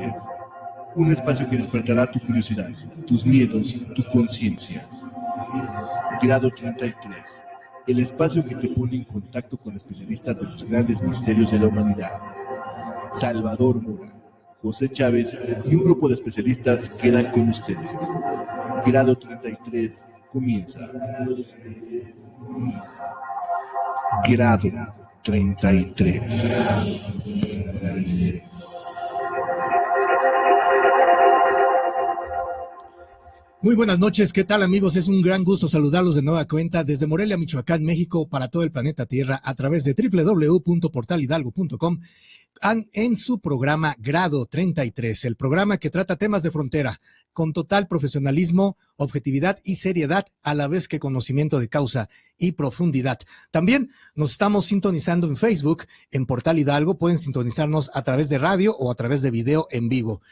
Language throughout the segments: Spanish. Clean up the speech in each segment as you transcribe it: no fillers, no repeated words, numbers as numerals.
Mentes, un espacio que despertará tu curiosidad, tus miedos, tu conciencia. Grado 33, el espacio que te pone en contacto con especialistas de los grandes misterios de la humanidad. Salvador Mora, José Chávez y un grupo de especialistas quedan con ustedes. Grado 33 comienza. Grado 33. Muy buenas noches, ¿qué tal amigos? Es un gran gusto saludarlos de nueva cuenta desde Morelia, Michoacán, México, para todo el planeta Tierra a través de www.portalhidalgo.com en su programa Grado 33, el programa que trata temas de frontera con total profesionalismo, objetividad y seriedad, a la vez que conocimiento de causa y profundidad. También nos estamos sintonizando en Facebook, en Portal Hidalgo, pueden sintonizarnos a través de radio o a través de video en vivo.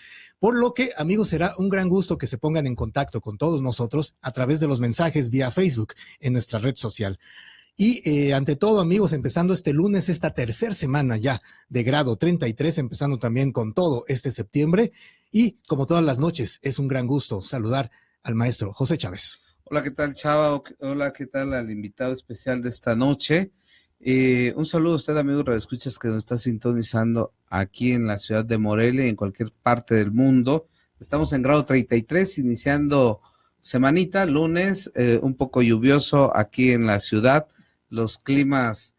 Por lo que, amigos, será un gran gusto que se pongan en contacto con todos nosotros a través de los mensajes vía Facebook en nuestra red social. Y ante todo, amigos, empezando este lunes, esta tercera semana ya de Grado 33, empezando también con todo este septiembre. Y como todas las noches, es un gran gusto saludar al maestro José Chávez. Hola, ¿qué tal, Chava? Hola, ¿qué tal al invitado especial de esta noche? Un saludo a usted, amigo radioescuchas, que nos está sintonizando aquí en la ciudad de Morelia y en cualquier parte del mundo. Estamos en Grado 33, iniciando semanita, lunes, un poco lluvioso aquí en la ciudad. Los climas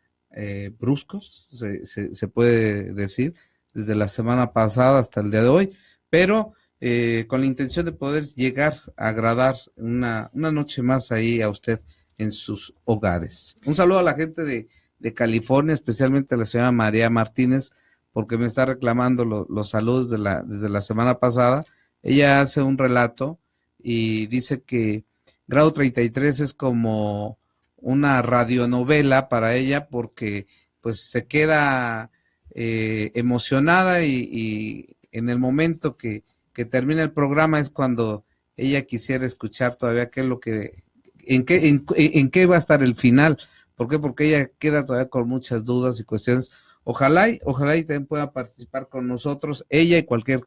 bruscos, se puede decir, desde la semana pasada hasta el día de hoy, pero con la intención de poder llegar a agradar una noche más ahí a usted en sus hogares. Un saludo a la gente de California, especialmente a la señora María Martínez, porque me está reclamando los saludos desde la semana pasada. Ella hace un relato y dice que Grado 33 es como una radionovela para ella, porque pues se queda emocionada y en el momento que termina el programa es cuando ella quisiera escuchar todavía qué es lo que, en qué va a estar el final. ¿Por qué? Porque ella queda todavía con muchas dudas y cuestiones. Ojalá y también pueda participar con nosotros, ella y cualquier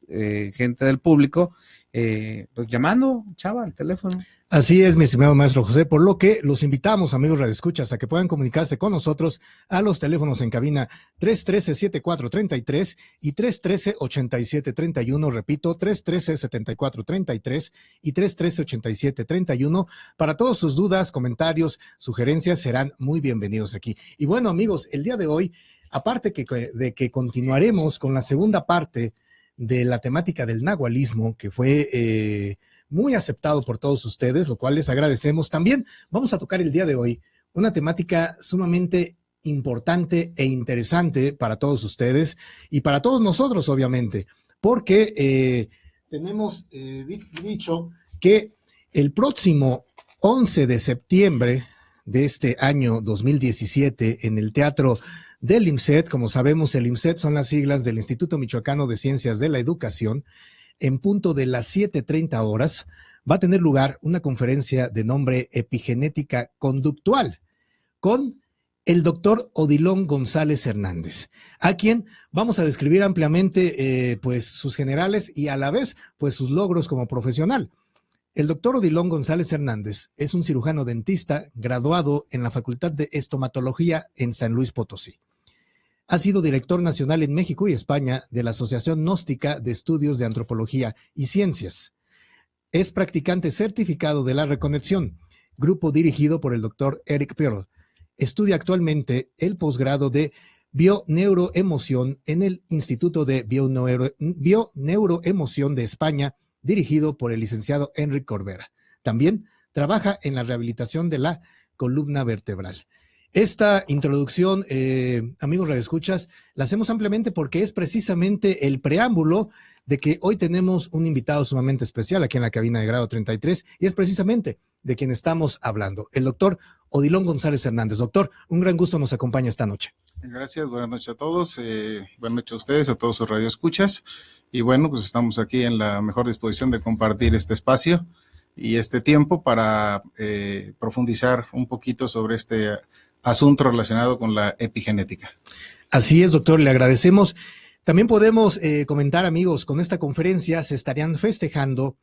gente del público, pues llamando, Chava, al teléfono. Así es, mi estimado maestro José, por lo que los invitamos, amigos radioescuchas, a que puedan comunicarse con nosotros a los teléfonos en cabina 313-7433 y 313-8731, repito, 313-7433 y 313-8731. Para todas sus dudas, comentarios, sugerencias, serán muy bienvenidos aquí. Y bueno, amigos, el día de hoy, aparte de que continuaremos con la segunda parte de la temática del nahualismo, que fue muy aceptado por todos ustedes, lo cual les agradecemos. También vamos a tocar el día de hoy una temática sumamente importante e interesante para todos ustedes y para todos nosotros, obviamente, porque tenemos dicho que el próximo 11 de septiembre de este año 2017 en el Teatro del IMSET, como sabemos, el IMSET son las siglas del Instituto Michoacano de Ciencias de la Educación, en punto de las 7:30 horas, va a tener lugar una conferencia de nombre Epigenética Conductual con el doctor Odilon González Hernández, a quien vamos a describir ampliamente pues sus generales y a la vez pues sus logros como profesional. El doctor Odilon González Hernández es un cirujano dentista graduado en la Facultad de Estomatología en San Luis Potosí. Ha sido director nacional en México y España de la Asociación Gnóstica de Estudios de Antropología y Ciencias. Es practicante certificado de la Reconexión, grupo dirigido por el doctor Eric Pearl. Estudia actualmente el posgrado de Bioneuroemoción en el Instituto de Bioneuroemoción de España, dirigido por el licenciado Enric Corbera. También trabaja en la rehabilitación de la columna vertebral. Esta introducción, amigos radioescuchas, la hacemos ampliamente porque es precisamente el preámbulo de que hoy tenemos un invitado sumamente especial aquí en la cabina de Grado 33 y es precisamente de quien estamos hablando, el doctor Odilon González Hernández. Doctor, un gran gusto nos acompaña esta noche. Gracias, buenas noches a todos, buenas noches a ustedes, a todos sus radioescuchas, y bueno, pues estamos aquí en la mejor disposición de compartir este espacio y este tiempo para profundizar un poquito sobre este asunto relacionado con la epigenética. Así es, doctor, le agradecemos. También podemos comentar, amigos, con esta conferencia se estarían festejando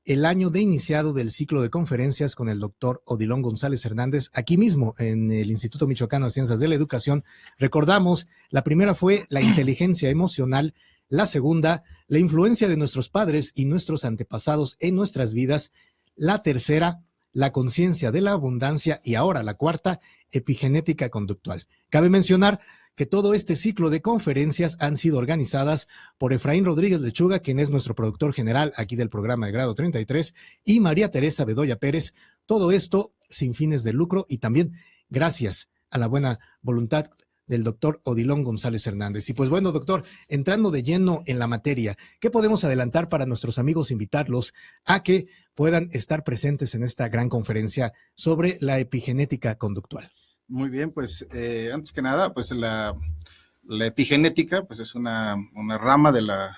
el año de iniciado del ciclo de conferencias con el doctor Odilon González Hernández, aquí mismo en el Instituto Michoacano de Ciencias de la Educación. Recordamos, la primera fue la inteligencia emocional, la segunda, la influencia de nuestros padres y nuestros antepasados en nuestras vidas, la tercera, la conciencia de la abundancia y ahora la cuarta, epigenética conductual. Cabe mencionar que todo este ciclo de conferencias han sido organizadas por Efraín Rodríguez Lechuga, quien es nuestro productor general aquí del programa de Grado 33, y María Teresa Bedoya Pérez. Todo esto sin fines de lucro y también gracias a la buena voluntad del doctor Odilon González Hernández. Y pues bueno, doctor, entrando de lleno en la materia, ¿qué podemos adelantar para nuestros amigos, invitarlos a que puedan estar presentes en esta gran conferencia sobre la epigenética conductual? Muy bien, pues antes que nada, pues la epigenética pues es una rama de la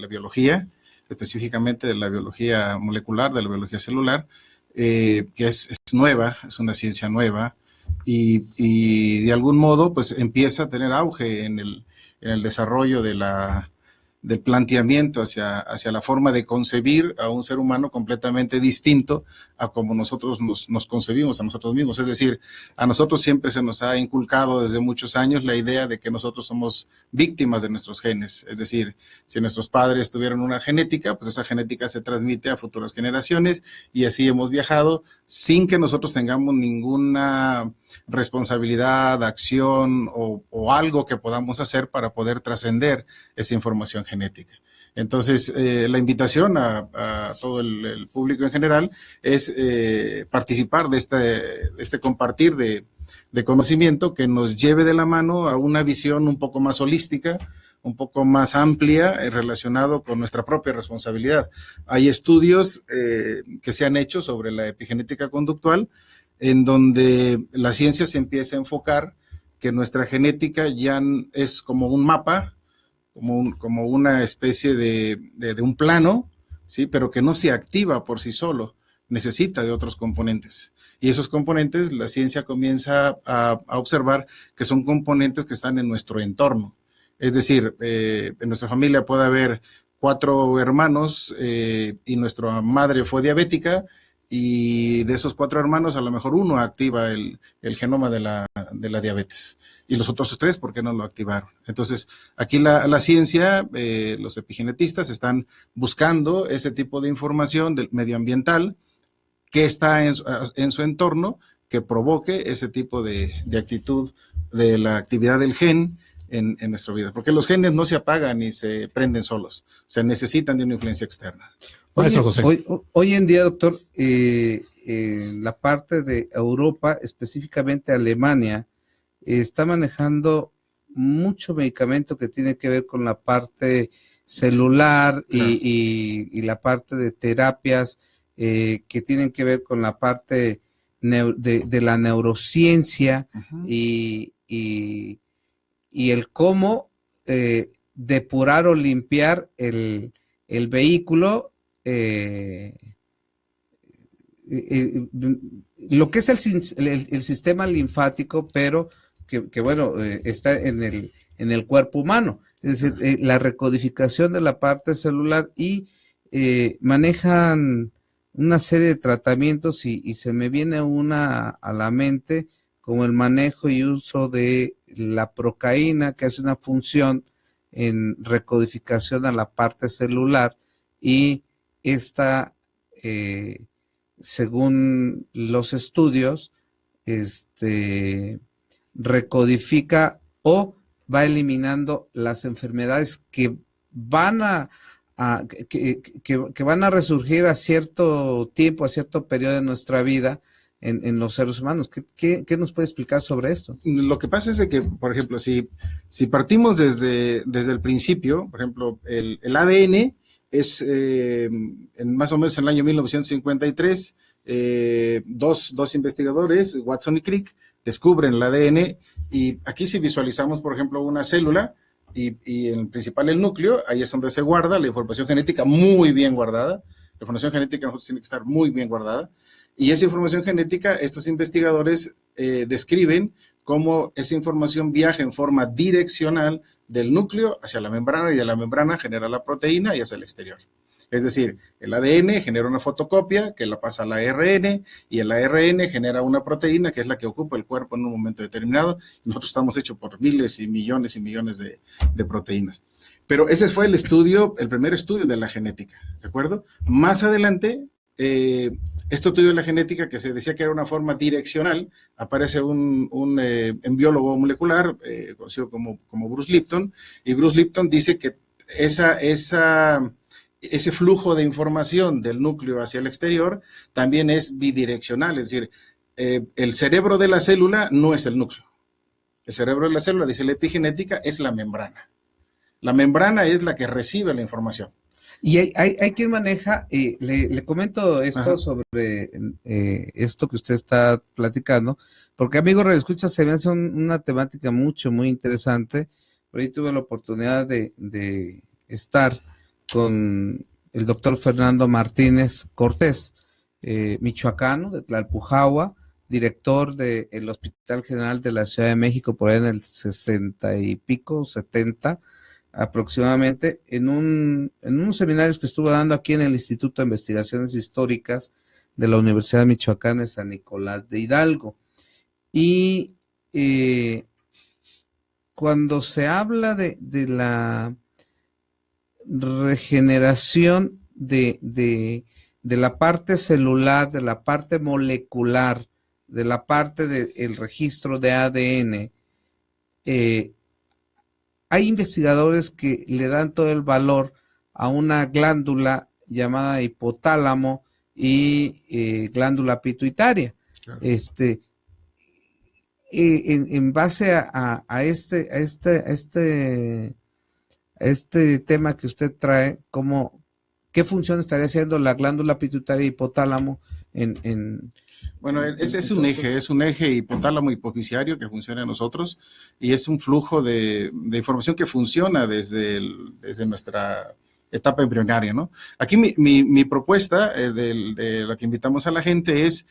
biología, específicamente de la biología molecular, de la biología celular, que es nueva, es una ciencia nueva y de algún modo pues empieza a tener auge en el desarrollo del planteamiento hacia la forma de concebir a un ser humano completamente distinto a como nosotros nos concebimos a nosotros mismos. Es decir, a nosotros siempre se nos ha inculcado desde muchos años la idea de que nosotros somos víctimas de nuestros genes. Es decir, si nuestros padres tuvieron una genética, pues esa genética se transmite a futuras generaciones y así hemos viajado sin que nosotros tengamos ninguna responsabilidad, acción o algo que podamos hacer para poder trascender esa información genética. Entonces, la invitación a todo el público en general es participar de este compartir de conocimiento que nos lleve de la mano a una visión un poco más holística, un poco más amplia relacionado con nuestra propia responsabilidad. Hay estudios que se han hecho sobre la epigenética conductual en donde la ciencia se empieza a enfocar que nuestra genética ya es como un mapa, como una especie de un plano, ¿sí? Pero que no se activa por sí solo, necesita de otros componentes. Y esos componentes la ciencia comienza a observar que son componentes que están en nuestro entorno. Es decir, en nuestra familia puede haber 4 hermanos y nuestra madre fue diabética, y de esos 4 hermanos a lo mejor uno activa el genoma de la diabetes y los otros 3 ¿por qué no lo activaron? Entonces aquí la ciencia, los epigenetistas están buscando ese tipo de información del medioambiental que está en su entorno que provoque ese tipo de actitud de la actividad del gen en nuestra vida, porque los genes no se apagan ni se prenden solos, se necesitan de una influencia externa. Hoy en día, doctor, en la parte de Europa, específicamente Alemania, está manejando mucho medicamento que tiene que ver con la parte celular y la parte de terapias que tienen que ver con la parte de la neurociencia y el cómo depurar o limpiar el vehículo, lo que es el sistema linfático, pero que bueno, está en el cuerpo humano, es decir, la recodificación de la parte celular y manejan una serie de tratamientos y se me viene una a la mente como el manejo y uso de la procaína, que hace una función en recodificación a la parte celular y esta, según los estudios, recodifica o va eliminando las enfermedades que van que van a resurgir a cierto tiempo, a cierto periodo de nuestra vida en los seres humanos. ¿Qué nos puede explicar sobre esto? Lo que pasa es de que, por ejemplo, si partimos desde el principio, por ejemplo, el ADN es más o menos en el año 1953, dos investigadores, Watson y Crick, descubren el ADN, y aquí si visualizamos, por ejemplo, una célula, y en principal el núcleo, ahí es donde se guarda la información genética muy bien guardada. La información genética nosotros tiene que estar muy bien guardada, y esa información genética estos investigadores describen cómo esa información viaja en forma direccional del núcleo hacia la membrana y de la membrana genera la proteína y hacia el exterior. Es decir, el ADN genera una fotocopia que la pasa al ARN y el ARN genera una proteína que es la que ocupa el cuerpo en un momento determinado. Nosotros estamos hechos por miles y millones de proteínas. Pero ese fue el estudio, el primer estudio de la genética, ¿de acuerdo? Más adelante, este estudio de la genética que se decía que era una forma direccional, aparece un biólogo molecular conocido como Bruce Lipton, y Bruce Lipton dice que ese flujo de información del núcleo hacia el exterior también es bidireccional, es decir, el cerebro de la célula no es el núcleo. El cerebro de la célula, dice la epigenética, es la membrana. La membrana es la que recibe la información. Y hay quien maneja, le comento esto. Ajá. Sobre esto que usted está platicando, porque amigo redescucha, se me hace una temática muy interesante. Por ahí tuve la oportunidad de estar con el doctor Fernando Martínez Cortés, michoacano, de Tlalpujahua, director del Hospital General de la Ciudad de México, por ahí en el 60 y pico, 70 aproximadamente, en unos seminarios que estuvo dando aquí en el Instituto de Investigaciones Históricas de la Universidad Michoacana de San Nicolás de Hidalgo. Y cuando se habla de la regeneración de la parte celular, de la parte molecular, de la parte del registro de ADN, hay investigadores que le dan todo el valor a una glándula llamada hipotálamo y glándula pituitaria. Claro. En base a este tema que usted trae, ¿qué función estaría haciendo la glándula pituitaria y hipotálamo Bueno, ese es un eje hipotálamo hipofisiario que funciona en nosotros y es un flujo de información que funciona desde nuestra etapa embrionaria, ¿no? Aquí mi propuesta de la que invitamos a la gente es,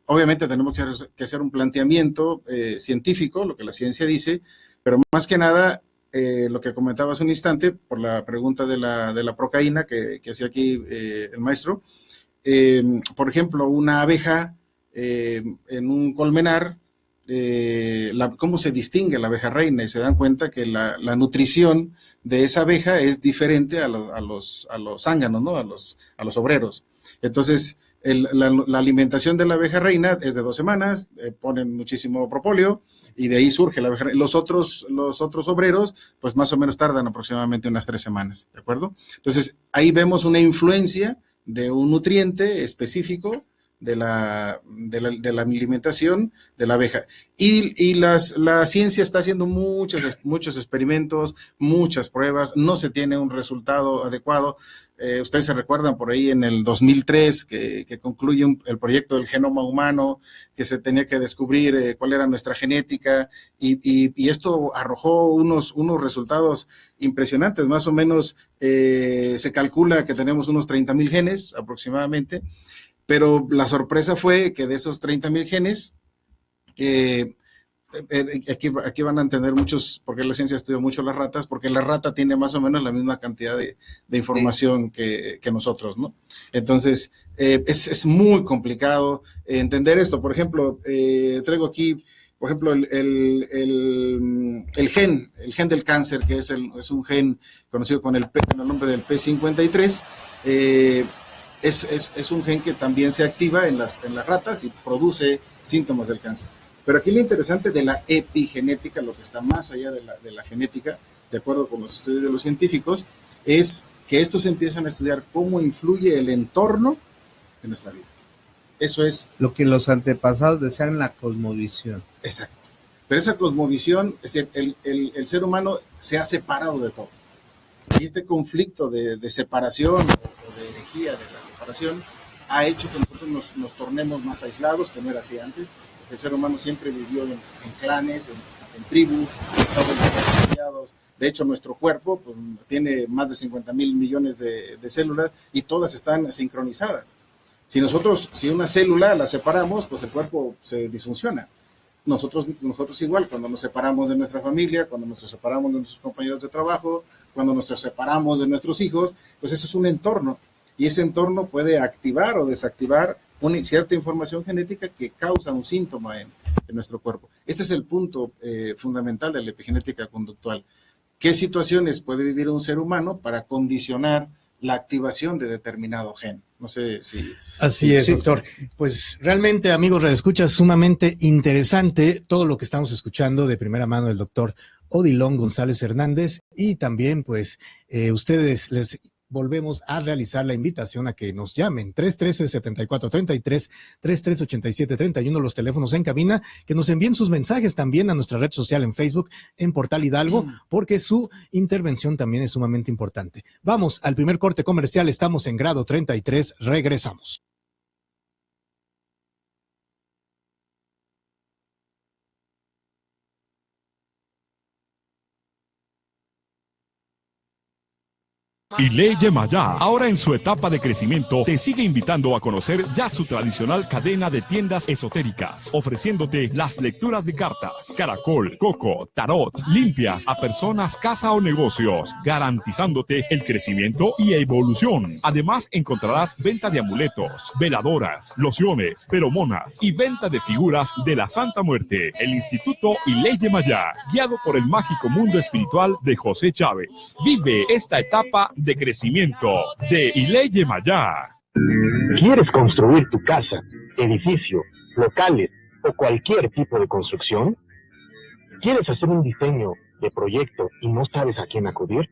obviamente tenemos que hacer un planteamiento científico, lo que la ciencia dice, pero más que nada, lo que comentaba hace un instante, por la pregunta de la procaína que hacía aquí el maestro, por ejemplo, una abeja en un colmenar, cómo se distingue la abeja reina, y se dan cuenta que la nutrición de esa abeja es diferente a los zánganos, ¿no? a los obreros. Entonces, la alimentación de la abeja reina es de 2 semanas, ponen muchísimo propóleo y de ahí surge la abeja reina. Los otros obreros, pues más o menos tardan aproximadamente unas 3 semanas, ¿de acuerdo? Entonces, ahí vemos una influencia de un nutriente específico de la alimentación de la abeja. Y la ciencia está haciendo muchos experimentos, muchas pruebas, no se tiene un resultado adecuado. Ustedes se recuerdan por ahí en el 2003 que concluye el proyecto del genoma humano, que se tenía que descubrir cuál era nuestra genética, y esto arrojó unos resultados impresionantes. Más o menos se calcula que tenemos unos 30,000 genes aproximadamente, pero la sorpresa fue que de esos 30,000 genes, aquí van a entender muchos, porque la ciencia estudia mucho las ratas, porque la rata tiene más o menos la misma cantidad de información que nosotros, ¿no? Entonces, es muy complicado entender esto. Por ejemplo, traigo aquí, por ejemplo, el gen del cáncer, que es un gen conocido con el nombre del P53, es un gen que también se activa en las ratas y produce síntomas del cáncer. Pero aquí lo interesante de la epigenética, lo que está más allá de la genética, de acuerdo con los estudios de los científicos, es que estos empiezan a estudiar cómo influye el entorno en nuestra vida. Eso es lo que los antepasados decían, la cosmovisión. Exacto. Pero esa cosmovisión, es decir, el ser humano se ha separado de todo. Y este conflicto de separación o de herejía de la separación ha hecho que nosotros nos tornemos más aislados, que no era así antes. El ser humano siempre vivió en clanes, en tribus, en estados asociados. De hecho, nuestro cuerpo pues, tiene más de 50,000 millones de células y todas están sincronizadas. Si una célula la separamos, pues el cuerpo se disfunciona. nosotros igual, cuando nos separamos de nuestra familia, cuando nos separamos de nuestros compañeros de trabajo, cuando nos separamos de nuestros hijos, pues eso es un entorno, y ese entorno puede activar o desactivar una cierta información genética que causa un síntoma en nuestro cuerpo. Este es el punto fundamental de la epigenética conductual. ¿Qué situaciones puede vivir un ser humano para condicionar la activación de determinado gen? No sé si... Así es, doctor. Pues realmente, amigos radioescuchas, sumamente interesante todo lo que estamos escuchando de primera mano del doctor Odilon González Hernández, y también pues ustedes les volvemos a realizar la invitación a que nos llamen 313-7433, 3387-31, los teléfonos en cabina, que nos envíen sus mensajes también a nuestra red social en Facebook, en Portal Hidalgo, porque su intervención también es sumamente importante. Vamos al primer corte comercial, estamos en grado 33, regresamos. Iley Yemayá, ahora en su etapa de crecimiento, te sigue invitando a conocer ya su tradicional cadena de tiendas esotéricas, ofreciéndote las lecturas de cartas, caracol, coco, tarot, limpias a personas, casa o negocios, garantizándote el crecimiento y evolución. Además, encontrarás venta de amuletos, veladoras, lociones, feromonas y venta de figuras de la Santa Muerte. El Instituto Iley Yemayá, guiado por el mágico mundo espiritual de José Chávez. Vive esta etapa de crecimiento de Iley Yemayá. ¿Quieres construir tu casa, edificio, locales o cualquier tipo de construcción? ¿Quieres hacer un diseño de proyecto y no sabes a quién acudir?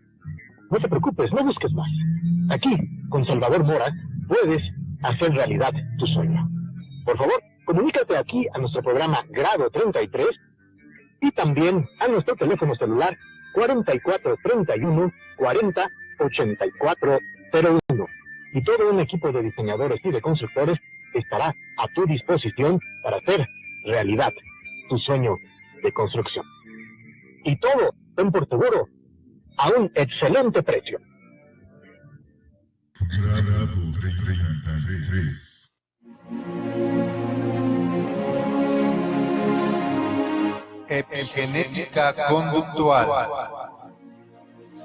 No te preocupes, no busques más. Aquí, con Salvador Mora, puedes hacer realidad tu sueño. Por favor, comunícate aquí a nuestro programa Grado 33 y también a nuestro teléfono celular 4431 40 8401, y todo un equipo de diseñadores y de constructores estará a tu disposición para hacer realidad tu sueño de construcción. Y todo, ten por seguro, a un excelente precio. Epigenética conductual.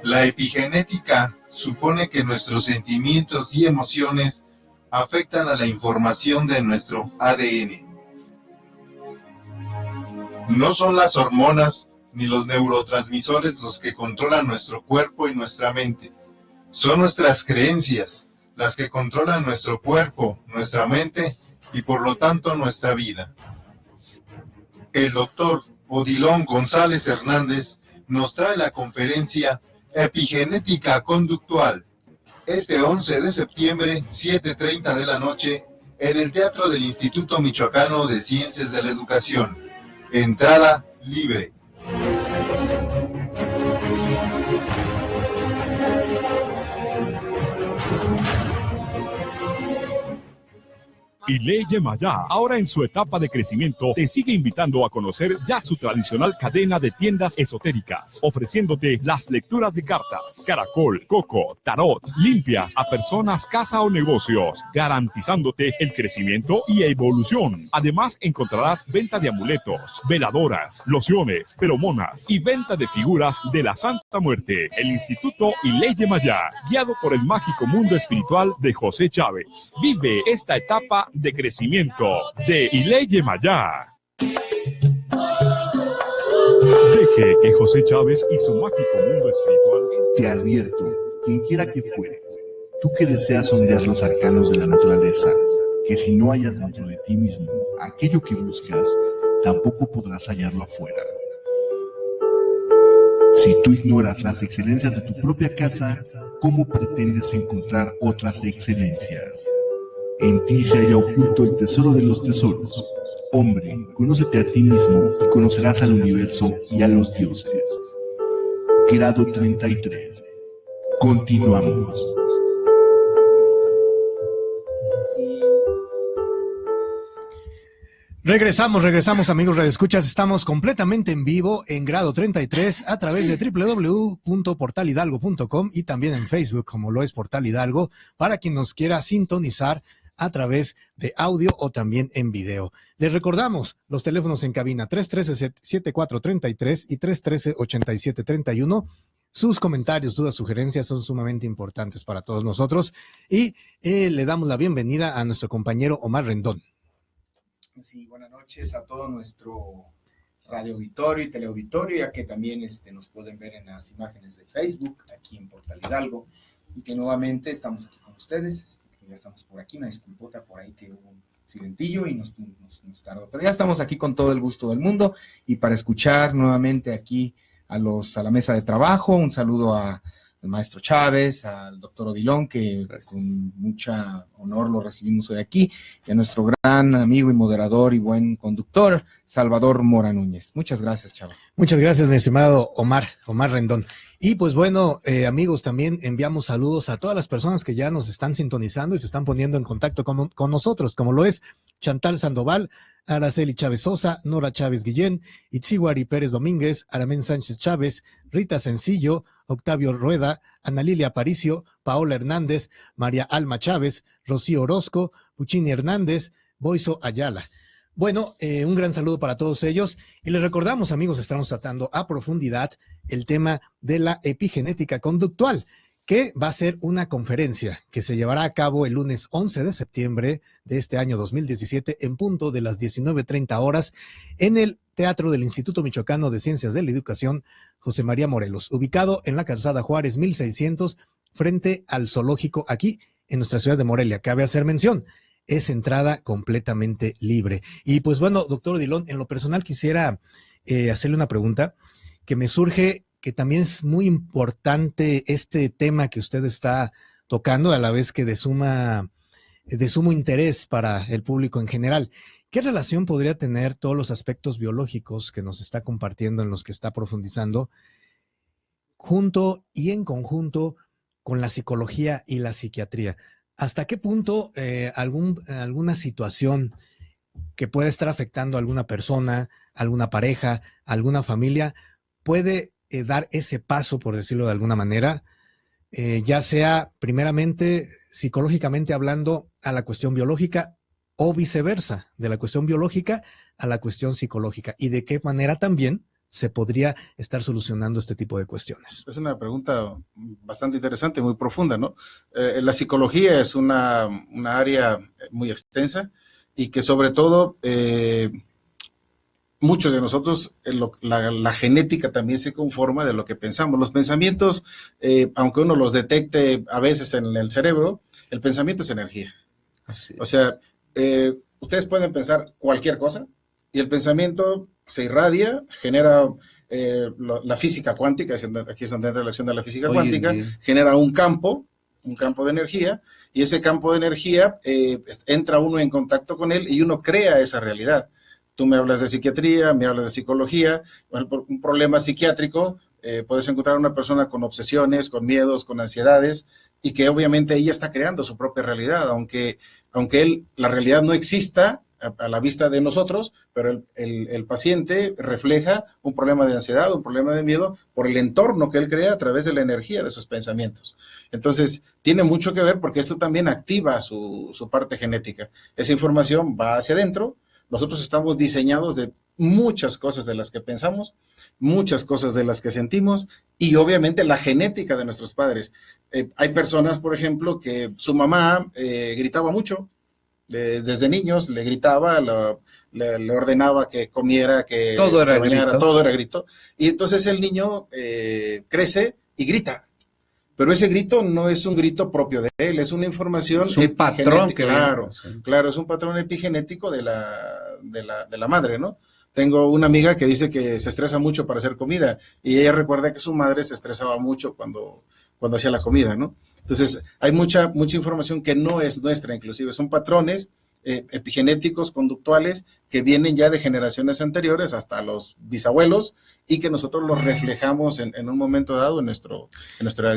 La epigenética supone que nuestros sentimientos y emociones afectan a la información de nuestro ADN. No son las hormonas ni los neurotransmisores los que controlan nuestro cuerpo y nuestra mente. Son nuestras creencias las que controlan nuestro cuerpo, nuestra mente y por lo tanto nuestra vida. El doctor Odilon González Hernández nos trae la conferencia Epigenética conductual, este 11 de septiembre, 7:30 de la noche, en el Teatro del Instituto Michoacano de Ciencias de la Educación. Entrada libre. Iley Yemayá, ahora en su etapa de crecimiento, te sigue invitando a conocer ya su tradicional cadena de tiendas esotéricas, ofreciéndote las lecturas de cartas, caracol, coco, tarot, limpias a personas, casa o negocios, garantizándote el crecimiento y evolución. Además, encontrarás venta de amuletos, veladoras, lociones, feromonas y venta de figuras de la Santa Muerte. El Instituto Iley Yemayá, guiado por el mágico mundo espiritual de José Chávez. Vive esta etapa de crecimiento de Iley Yemayá. Deje que José Chávez y su mágico mundo espiritual. Te advierto, quien quiera que fueres, tú que deseas sondear los arcanos de la naturaleza, que si no hallas dentro de ti mismo aquello que buscas, tampoco podrás hallarlo afuera. Si tú ignoras las excelencias de tu propia casa, ¿cómo pretendes encontrar otras excelencias? En ti se halla oculto el tesoro de los tesoros. Hombre, conócete a ti mismo y conocerás al universo y a los dioses. Grado 33. Continuamos. Regresamos amigos radioescuchas, estamos completamente en vivo en grado 33 a través de www.portalhidalgo.com y también en Facebook como lo es Portal Hidalgo, para quien nos quiera sintonizar a través de audio o también en video. Les recordamos los teléfonos en cabina 313-7433 y 313-8731. Sus comentarios, dudas, sugerencias son sumamente importantes para todos nosotros y le damos la bienvenida a nuestro compañero Omar Rendón. Sí, buenas noches a todo nuestro radio auditorio y teleauditorio, ya que también nos pueden ver en las imágenes de Facebook, aquí en Portal Hidalgo, y que nuevamente estamos aquí con ustedes. Ya estamos por aquí, una disculpota por ahí que hubo un accidentillo y nos tardó, pero ya estamos aquí con todo el gusto del mundo y para escuchar nuevamente aquí a la mesa de trabajo. Un saludo al maestro Chávez, al doctor Odilon, que con mucha honor lo recibimos hoy aquí, y a nuestro gran amigo y moderador y buen conductor, Salvador Mora Núñez. Muchas gracias, Chava. Muchas gracias, mi estimado Omar Rendón. Y pues bueno, amigos, también enviamos saludos a todas las personas que ya nos están sintonizando y se están poniendo en contacto con nosotros, como lo es Chantal Sandoval, Araceli Chávez Sosa, Nora Chávez Guillén, Itziwari Pérez Domínguez, Aramén Sánchez Chávez, Rita Sencillo, Octavio Rueda, Ana Lilia Aparicio, Paola Hernández, María Alma Chávez, Rocío Orozco, Puchini Hernández, Boiso Ayala. Bueno, un gran saludo para todos ellos y les recordamos, amigos, estamos tratando a profundidad el tema de la epigenética conductual, que va a ser una conferencia que se llevará a cabo el lunes 11 de septiembre de este año 2017 en punto de las 19:30 horas en el Teatro del Instituto Michoacano de Ciencias de la Educación José María Morelos, ubicado en la calzada Juárez 1600 frente al zoológico aquí en nuestra ciudad de Morelia. Cabe hacer mención, es entrada completamente libre. Y pues bueno, doctor Odilon, en lo personal quisiera hacerle una pregunta que me surge, que también es muy importante este tema que usted está tocando, a la vez que de sumo interés para el público en general. ¿Qué relación podría tener todos los aspectos biológicos que nos está compartiendo, en los que está profundizando, junto y en conjunto con la psicología y la psiquiatría? ¿Hasta qué punto alguna situación que pueda estar afectando a alguna persona, alguna pareja, alguna familia, puede dar ese paso, por decirlo de alguna manera, ya sea primeramente psicológicamente hablando a la cuestión biológica o viceversa, de la cuestión biológica a la cuestión psicológica? ¿Y de qué manera también se podría estar solucionando este tipo de cuestiones? Es una pregunta bastante interesante, muy profunda, ¿no? La psicología es una área muy extensa y que sobre todo muchos de nosotros, la genética también se conforma de lo que pensamos. Los pensamientos, aunque uno los detecte a veces en el cerebro, el pensamiento es energía. Así. O sea, ustedes pueden pensar cualquier cosa y el pensamiento se irradia, genera la física cuántica, aquí es donde entra la acción de la física cuántica, genera un campo de energía, y ese campo de energía entra uno en contacto con él y uno crea esa realidad. Tú me hablas de psiquiatría, me hablas de psicología, un problema psiquiátrico, puedes encontrar a una persona con obsesiones, con miedos, con ansiedades, y que obviamente ella está creando su propia realidad, aunque la realidad no exista a la vista de nosotros, pero el paciente refleja un problema de ansiedad, un problema de miedo por el entorno que él crea a través de la energía de sus pensamientos. Entonces, tiene mucho que ver porque esto también activa su parte genética. Esa información va hacia adentro. Nosotros estamos diseñados de muchas cosas de las que pensamos, muchas cosas de las que sentimos y obviamente la genética de nuestros padres. Hay personas, por ejemplo, que su mamá gritaba mucho. Desde niños le gritaba, le ordenaba que comiera, que todo se bañara, grito. todo era grito. Y entonces el niño crece y grita. Pero ese grito no es un grito propio de él, es una información es un patrón que claro, es un patrón epigenético de la madre, ¿no? Tengo una amiga que dice que se estresa mucho para hacer comida y ella recuerda que su madre se estresaba mucho cuando hacía la comida, ¿no? Entonces, hay mucha información que no es nuestra, inclusive son patrones epigenéticos, conductuales, que vienen ya de generaciones anteriores hasta los bisabuelos y que nosotros los reflejamos en un momento dado en nuestro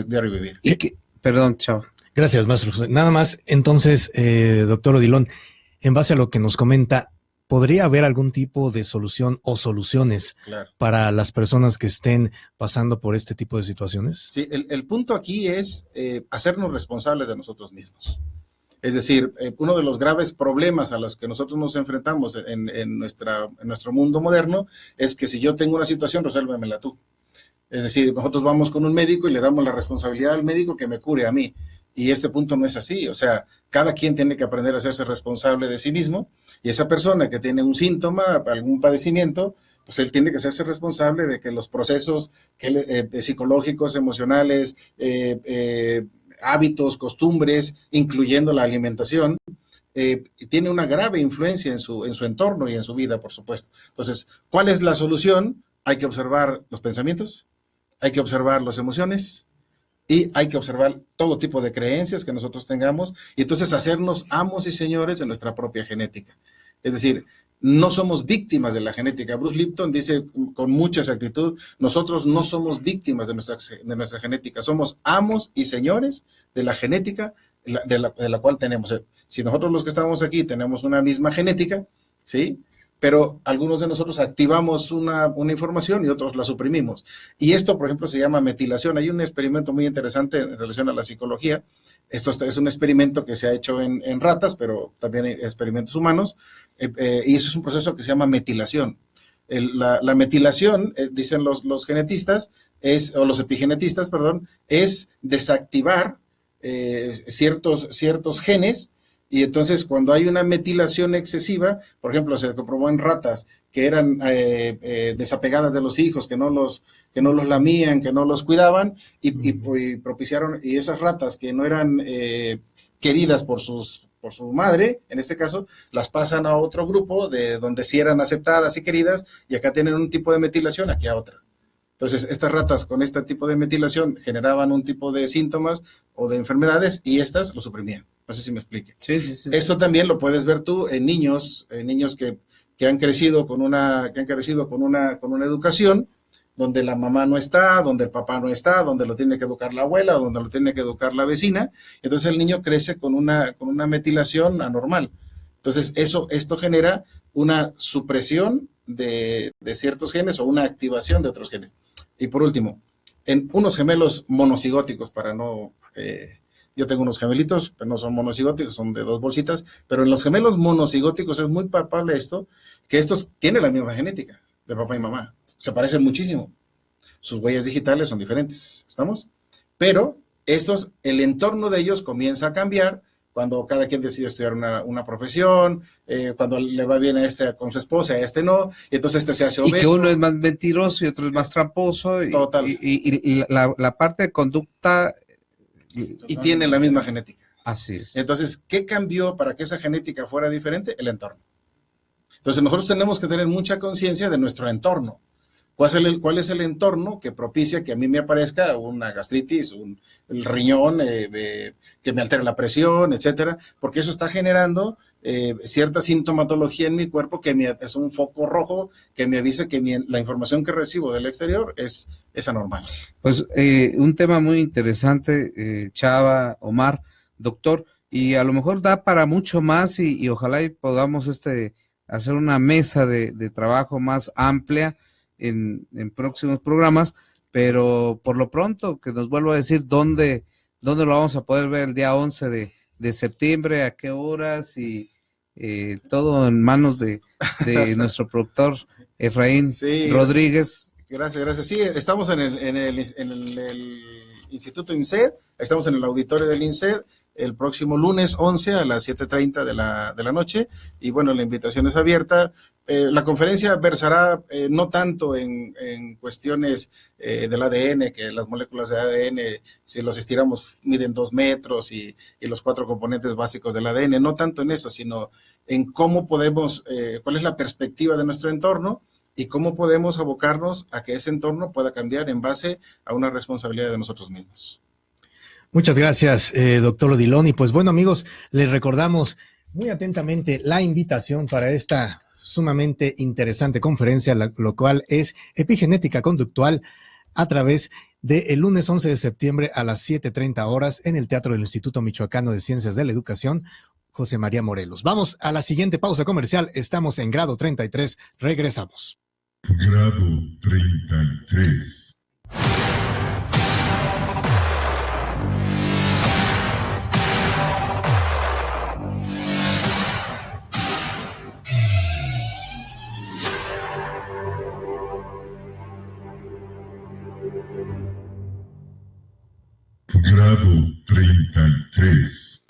diario vivir. Perdón, chao. Gracias, maestro José. Nada más, entonces, doctor Odilon, en base a lo que nos comenta, ¿podría haber algún tipo de solución o soluciones para las personas que estén pasando por este tipo de situaciones? Sí, el punto aquí es hacernos responsables de nosotros mismos. Es decir, uno de los graves problemas a los que nosotros nos enfrentamos en nuestro mundo moderno es que si yo tengo una situación, resuélvemela tú. Es decir, nosotros vamos con un médico y le damos la responsabilidad al médico que me cure a mí. Y este punto no es así. O sea, cada quien tiene que aprender a hacerse responsable de sí mismo, y esa persona que tiene un síntoma, algún padecimiento, pues él tiene que hacerse responsable de que los procesos psicológicos, emocionales, hábitos, costumbres, incluyendo la alimentación, tiene una grave influencia en su entorno y en su vida, por supuesto. Entonces, ¿cuál es la solución? Hay que observar los pensamientos, hay que observar las emociones y hay que observar todo tipo de creencias que nosotros tengamos, y entonces hacernos amos y señores de nuestra propia genética. Es decir, no somos víctimas de la genética. Bruce Lipton dice con mucha exactitud, nosotros no somos víctimas de nuestra genética, somos amos y señores de la genética de la cual tenemos. Si nosotros los que estamos aquí tenemos una misma genética, ¿sí?, pero algunos de nosotros activamos una información y otros la suprimimos. Y esto, por ejemplo, se llama metilación. Hay un experimento muy interesante en relación a la psicología. Esto es un experimento que se ha hecho en ratas, pero también hay experimentos humanos, y eso es un proceso que se llama metilación. La metilación, dicen los genetistas, o los epigenetistas, perdón, es desactivar ciertos genes. Y entonces, cuando hay una metilación excesiva, por ejemplo, se comprobó en ratas que eran desapegadas de los hijos, que no los lamían, que no los cuidaban, y propiciaron, y esas ratas que no eran queridas por su madre, en este caso, las pasan a otro grupo de donde sí eran aceptadas y queridas, y acá tienen un tipo de metilación, aquí a otra. Entonces, estas ratas con este tipo de metilación generaban un tipo de síntomas o de enfermedades, y estas lo suprimían. No sé si me explique. Sí. Esto también lo puedes ver tú en niños que han crecido con una educación donde la mamá no está, donde el papá no está, donde lo tiene que educar la abuela o donde lo tiene que educar la vecina. Entonces el niño crece con una metilación anormal. Entonces esto genera una supresión de ciertos genes o una activación de otros genes. Y por último, en unos gemelos monocigóticos, yo tengo unos gemelitos, pero no son monocigóticos, son de 2 bolsitas, pero en los gemelos monocigóticos es muy palpable esto, que estos tienen la misma genética de papá y mamá, se parecen muchísimo, sus huellas digitales son diferentes, ¿estamos? Pero el entorno de ellos comienza a cambiar cuando cada quien decide estudiar una profesión, cuando le va bien a este con su esposa, a este no, y entonces se hace obeso. Y que uno es más mentiroso y otro es más tramposo, Total. Y la parte de conducta... Y tienen la misma genética. Así es. Entonces, ¿qué cambió para que esa genética fuera diferente? El entorno. Entonces, nosotros tenemos que tener mucha conciencia de nuestro entorno. ¿Cuál es el entorno que propicia que a mí me aparezca una gastritis, el riñón, que me altere la presión, etcétera? Porque eso está generando cierta sintomatología en mi cuerpo que es un foco rojo que me avisa que la información que recibo del exterior es anormal. Pues un tema muy interesante, Chava, Omar, doctor, y a lo mejor da para mucho más y ojalá y podamos hacer una mesa de trabajo más amplia en próximos programas, pero por lo pronto que nos vuelva a decir dónde lo vamos a poder ver el día 11 de septiembre, a qué horas, y todo en manos de nuestro productor Efraín Rodríguez. Gracias. Sí, estamos en el Instituto INSED, estamos en el auditorio del INSED el próximo lunes 11 a las 7:30 de la noche, y bueno, la invitación es abierta. La conferencia versará no tanto en cuestiones del ADN, que las moléculas de ADN, si los estiramos, miden 2 metros, y los 4 componentes básicos del ADN, no tanto en eso, sino en cómo podemos, cuál es la perspectiva de nuestro entorno, y cómo podemos abocarnos a que ese entorno pueda cambiar en base a una responsabilidad de nosotros mismos. Muchas gracias, doctor Odilon. Y pues bueno, amigos, les recordamos muy atentamente la invitación para esta sumamente interesante conferencia, lo cual es Epigenética Conductual, a través del lunes 11 de septiembre a las 7:30 horas en el Teatro del Instituto Michoacano de Ciencias de la Educación, José María Morelos. Vamos a la siguiente pausa comercial. Estamos en Grado 33. Regresamos. Grado 33. 33.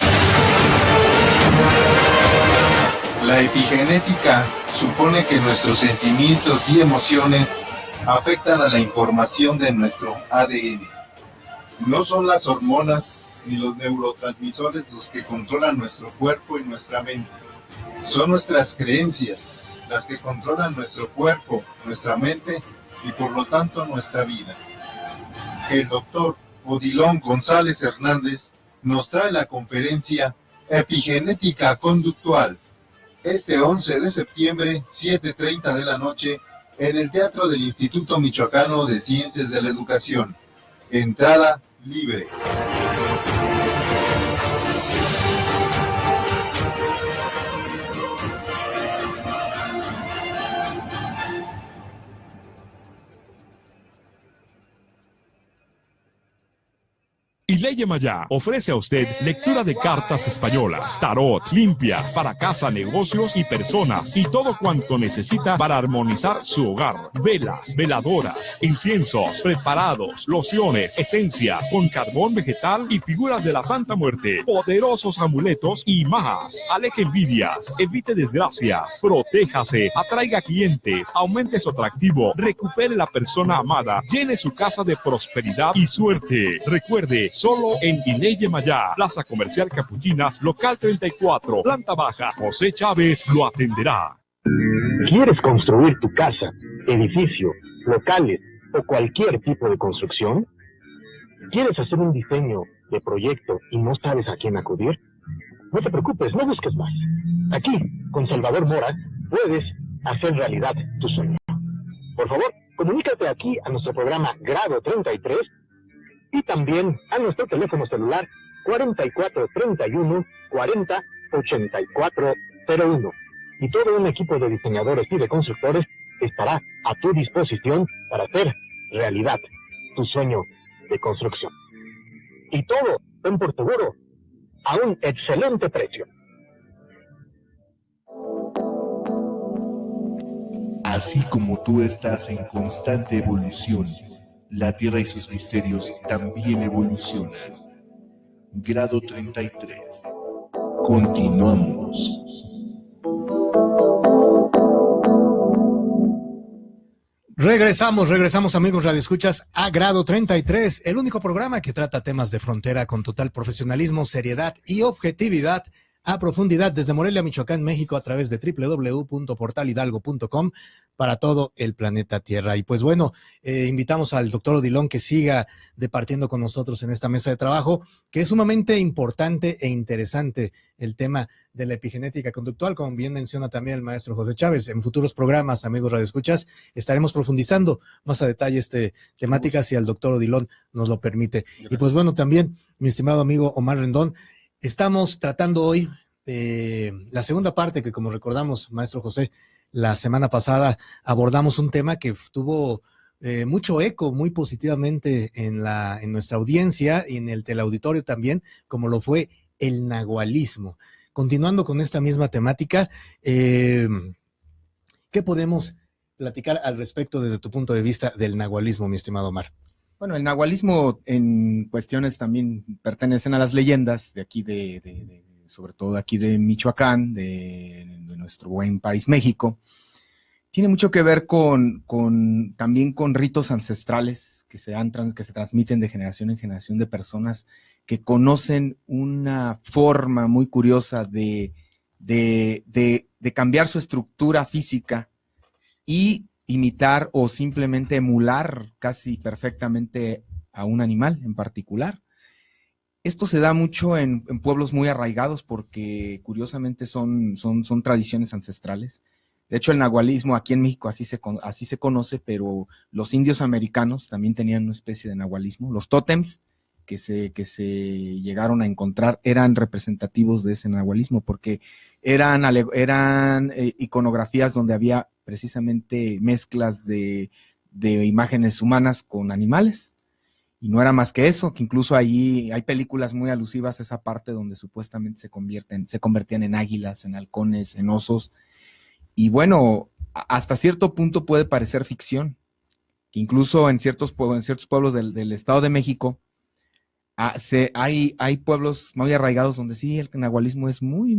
La epigenética supone que nuestros sentimientos y emociones afectan a la información de nuestro ADN. No son las hormonas ni los neurotransmisores los que controlan nuestro cuerpo y nuestra mente. Son nuestras creencias las que controlan nuestro cuerpo, nuestra mente y por lo tanto nuestra vida. El doctor Odilon González Hernández nos trae la conferencia Epigenética Conductual este 11 de septiembre, 7:30 de la noche, en el Teatro del Instituto Michoacano de Ciencias de la Educación. Entrada libre. Ileye Maya ofrece a usted lectura de cartas españolas, tarot, limpias, para casa, negocios y personas, y todo cuanto necesita para armonizar su hogar. Velas, veladoras, inciensos, preparados, lociones, esencias, con carbón vegetal y figuras de la Santa Muerte, poderosos amuletos y más. Aleje envidias, evite desgracias, protéjase, atraiga clientes, aumente su atractivo, recupere la persona amada, llene su casa de prosperidad y suerte. Recuerde, solo en Ileye Maya, Plaza Comercial Capuchinas, local 34, planta baja. José Chávez lo atenderá. ¿Quieres construir tu casa, edificio, locales o cualquier tipo de construcción? ¿Quieres hacer un diseño de proyecto y no sabes a quién acudir? No te preocupes, no busques más. Aquí, con Salvador Mora, puedes hacer realidad tu sueño. Por favor, comunícate aquí a nuestro programa Grado 33 y también a nuestro teléfono celular 4431 40 8401. Y todo un equipo de diseñadores y de constructores estará a tu disposición para hacer realidad tu sueño de construcción. Y todo, ten por seguro, a un excelente precio. Así como tú estás en constante evolución, la Tierra y sus misterios también evolucionan. Grado 33. Continuamos. Regresamos amigos radioescuchas a Grado 33, el único programa que trata temas de frontera con total profesionalismo, seriedad y objetividad a profundidad desde Morelia, Michoacán, México, a través de www.portalhidalgo.com para todo el planeta Tierra. Y pues bueno, invitamos al doctor Odilon que siga departiendo con nosotros en esta mesa de trabajo, que es sumamente importante e interesante el tema de la epigenética conductual, como bien menciona también el maestro José Chávez. En futuros programas, amigos radioescuchas, estaremos profundizando más a detalle temática, si el doctor Odilon nos lo permite. Gracias. Y pues bueno, también, mi estimado amigo Omar Rendón, estamos tratando hoy la segunda parte que, como recordamos, maestro José, la semana pasada abordamos un tema que tuvo mucho eco muy positivamente en nuestra audiencia y en el teleauditorio también, como lo fue el nahualismo. Continuando con esta misma temática, ¿qué podemos platicar al respecto desde tu punto de vista del nahualismo, mi estimado Omar? Bueno, el nahualismo en cuestiones también pertenecen a las leyendas de aquí, sobre todo aquí de Michoacán, de nuestro buen país México. Tiene mucho que ver también con ritos ancestrales que se transmiten de generación en generación, de personas que conocen una forma muy curiosa de cambiar su estructura física y imitar o simplemente emular casi perfectamente a un animal en particular. Esto se da mucho en pueblos muy arraigados porque curiosamente son tradiciones ancestrales. De hecho, el nahualismo aquí en México así se conoce, pero los indios americanos también tenían una especie de nahualismo. Los tótems que se llegaron a encontrar eran representativos de ese nahualismo porque eran iconografías donde había precisamente mezclas de imágenes humanas con animales. Y no era más que eso, que incluso allí hay películas muy alusivas a esa parte donde supuestamente se convertían en águilas, en halcones, en osos. Y bueno, hasta cierto punto puede parecer ficción, que incluso en ciertos pueblos del Estado de México Hay pueblos muy arraigados donde sí el nahualismo es muy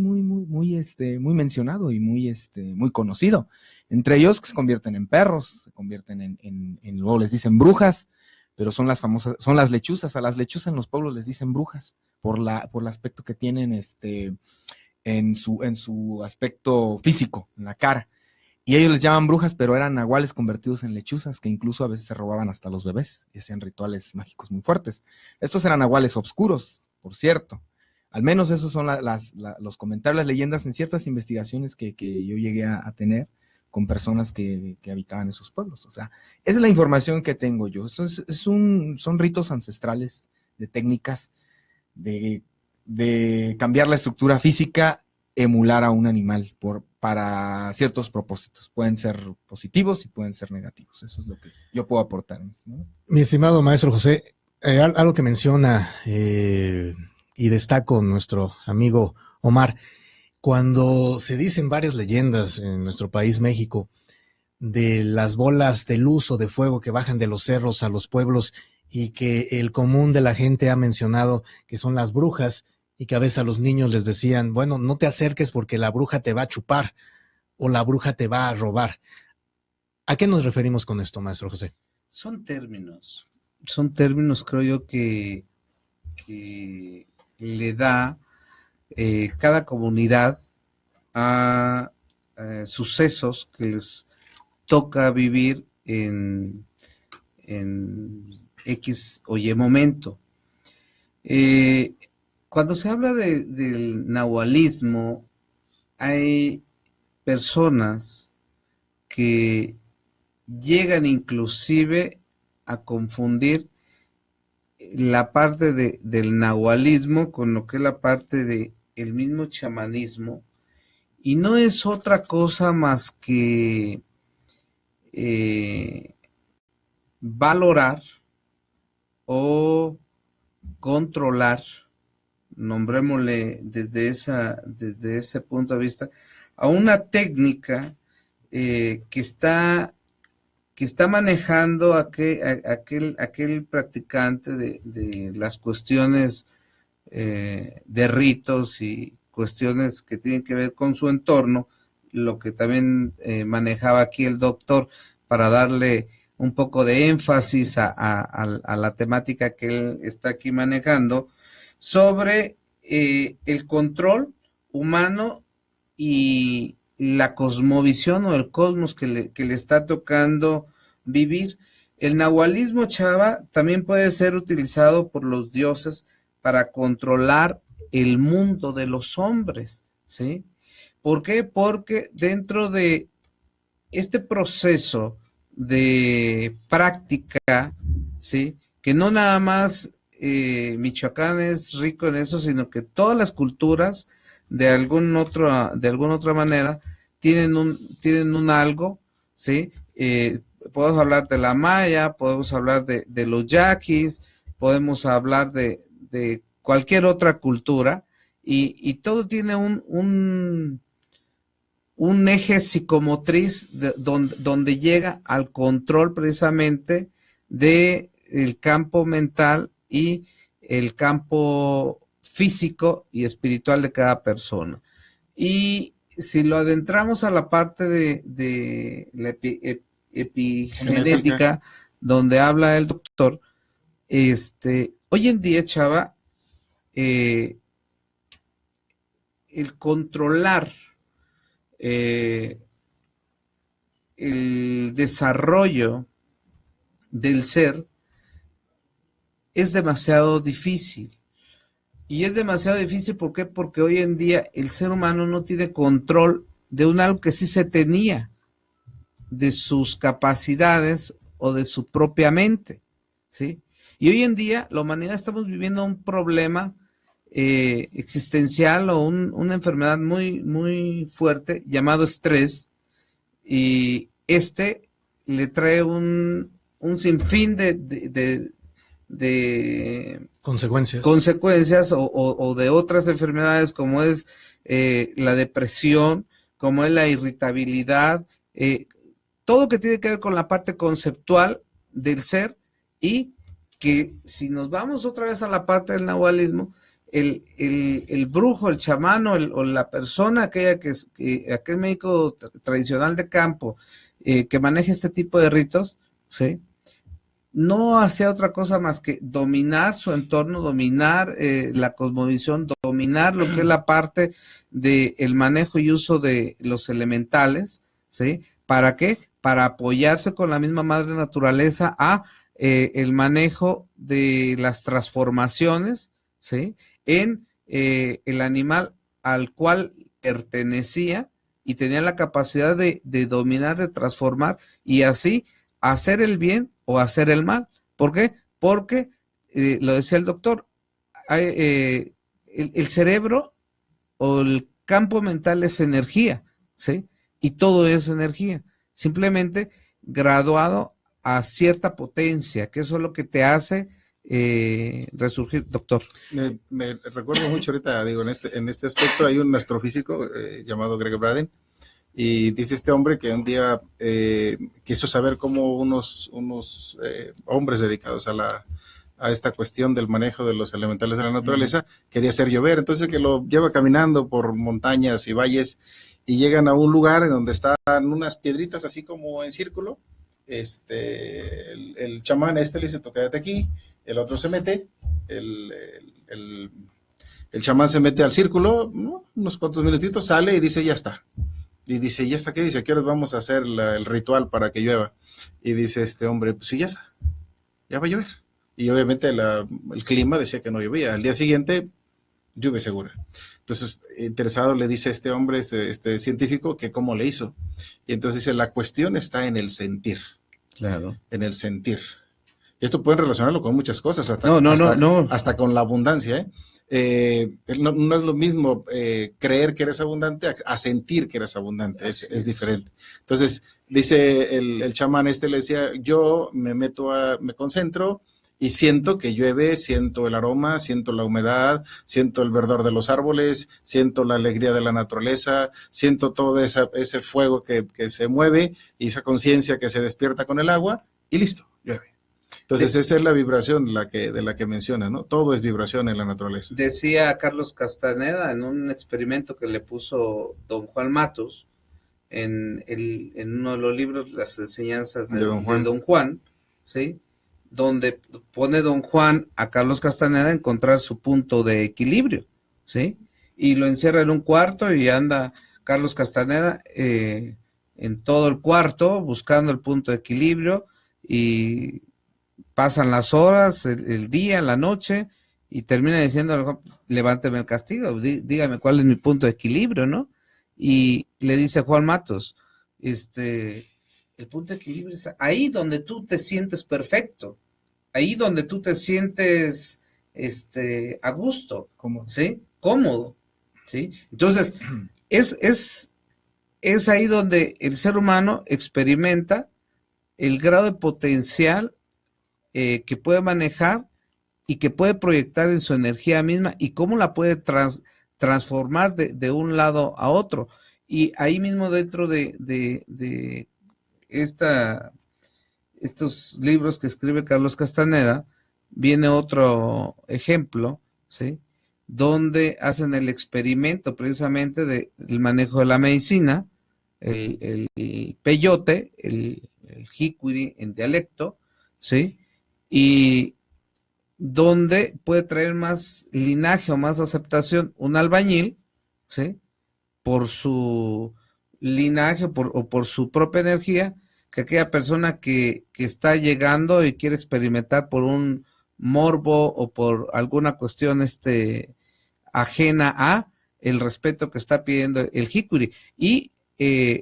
mencionado y muy conocido. Entre ellos que se convierten en perros, se convierten luego les dicen brujas, pero son las lechuzas. A las lechuzas en los pueblos les dicen brujas por el aspecto que tienen en su aspecto físico, en la cara. Y ellos les llaman brujas, pero eran nahuales convertidos en lechuzas, que incluso a veces se robaban hasta los bebés y hacían rituales mágicos muy fuertes. Estos eran nahuales oscuros, por cierto. Al menos esos son los comentarios, las leyendas en ciertas investigaciones que yo llegué a tener con personas que habitaban esos pueblos. O sea, esa es la información que tengo yo. Eso son ritos ancestrales de técnicas de cambiar la estructura física, emular a un animal para ciertos propósitos. Pueden ser positivos y pueden ser negativos. Eso es lo que yo puedo aportar en este momento. Mi estimado maestro José, algo que menciona y destaco nuestro amigo Omar, cuando se dicen varias leyendas en nuestro país, México, de las bolas de luz o de fuego que bajan de los cerros a los pueblos y que el común de la gente ha mencionado que son las brujas, y que a veces a los niños les decían, bueno, no te acerques porque la bruja te va a chupar o la bruja te va a robar. ¿A qué nos referimos con esto, maestro José? Son términos, creo yo, que le da cada comunidad a sucesos que les toca vivir en X o Y momento. Cuando se habla del nahualismo, hay personas que llegan inclusive a confundir la parte del nahualismo con lo que es la parte del mismo chamanismo, y no es otra cosa más que valorar o controlar, nombrémosle desde ese punto de vista, a una técnica que está manejando aquel practicante de las cuestiones de ritos y cuestiones que tienen que ver con su entorno, lo que también manejaba aquí el doctor para darle un poco de énfasis a la temática que él está aquí manejando, sobre el control humano y la cosmovisión o el cosmos que le está tocando vivir. El nahualismo, Chava, también puede ser utilizado por los dioses para controlar el mundo de los hombres, ¿sí? ¿Por qué? Porque dentro de este proceso de práctica, ¿sí?, que no nada más Michoacán es rico en eso, sino que todas las culturas de alguna otra manera tienen un algo, ¿sí? Podemos hablar de la maya, podemos hablar de los yaquis, podemos hablar de cualquier otra cultura, y todo tiene un eje psicomotriz donde llega al control precisamente del campo mental y el campo físico y espiritual de cada persona. Y si lo adentramos a la parte de la epigenética, donde habla el doctor, hoy en día, Chava, el controlar el desarrollo del ser es demasiado difícil. Y es demasiado difícil, ¿por qué? Porque hoy en día el ser humano no tiene control de un algo que sí se tenía, de sus capacidades o de su propia mente, ¿sí? Y hoy en día la humanidad estamos viviendo un problema existencial o una enfermedad muy, muy fuerte llamado estrés, y le trae un sinfín de consecuencias o de otras enfermedades, como es la depresión, como es la irritabilidad, todo lo que tiene que ver con la parte conceptual del ser, y que si nos vamos otra vez a la parte del nahualismo, el brujo, el chamán o la persona, aquel médico tradicional de campo que maneja este tipo de ritos, ¿sí?, no hacía otra cosa más que dominar su entorno, dominar la cosmovisión, dominar lo que es la parte del manejo y uso de los elementales, ¿sí? ¿Para qué? Para apoyarse con la misma madre naturaleza a el manejo de las transformaciones, ¿sí?, en el animal al cual pertenecía y tenía la capacidad de dominar, de transformar y así hacer el bien o hacer el mal. ¿Por qué? Porque, lo decía el doctor, el cerebro o el campo mental es energía, ¿sí? Y todo es energía, simplemente graduado a cierta potencia, que eso es lo que te hace resurgir, doctor. Me recuerdo mucho ahorita, digo, en este aspecto hay un astrofísico llamado Greg Braden, y dice este hombre que un día quiso saber cómo unos hombres dedicados a esta cuestión del manejo de los elementales de la naturaleza quería hacer llover, entonces que lo lleva caminando por montañas y valles y llegan a un lugar en donde están unas piedritas así como en círculo. El chamán le dice, quédate aquí, el otro se mete, el chamán se mete al círculo, ¿no?, unos cuantos minutitos, sale y dice, ya está. Y dice, ¿y ya está qué? Dice, ¿a qué hora vamos a hacer el ritual para que llueva? Y dice este hombre, pues sí, ya está, ya va a llover. Y obviamente el clima decía que no llovía. Al día siguiente, lluvia segura. Entonces, interesado le dice este hombre, este científico, que cómo le hizo. Y entonces dice, la cuestión está en el sentir. Claro. En el sentir. Y esto pueden relacionarlo con muchas cosas, hasta con la abundancia, no es lo mismo creer que eres abundante a sentir que eres abundante, es diferente. Entonces, dice el chamán le decía, yo me concentro y siento que llueve, siento el aroma, siento la humedad, siento el verdor de los árboles, siento la alegría de la naturaleza, siento todo ese fuego que se mueve y esa conciencia que se despierta con el agua y listo, llueve. Entonces esa es la vibración de la que menciona, ¿no? Todo es vibración en la naturaleza. Decía Carlos Castaneda en un experimento que le puso don Juan Matus en uno de los libros, Las enseñanzas de don Juan, ¿sí?, donde pone don Juan a Carlos Castaneda a encontrar su punto de equilibrio, ¿sí? Y lo encierra en un cuarto y anda Carlos Castaneda en todo el cuarto buscando el punto de equilibrio y pasan las horas, el día, la noche y termina diciendo, levánteme el castigo, dígame cuál es mi punto de equilibrio, ¿no? Y le dice Juan Matos, el punto de equilibrio es ahí donde tú te sientes perfecto, ahí donde tú te sientes a gusto, ¿sí? Cómodo, ¿sí? Entonces, es ahí donde el ser humano experimenta el grado de potencial que puede manejar y que puede proyectar en su energía misma y cómo la puede transformar de un lado a otro. Y ahí mismo dentro de estos libros que escribe Carlos Castaneda, viene otro ejemplo, ¿sí?, donde hacen el experimento precisamente del manejo de la medicina, el peyote, el jiquiri en dialecto, ¿sí?, y donde puede traer más linaje o más aceptación un albañil, ¿sí?, por su linaje o por su propia energía, que aquella persona que está llegando y quiere experimentar por un morbo o por alguna cuestión ajena a el respeto que está pidiendo el jiquiri, y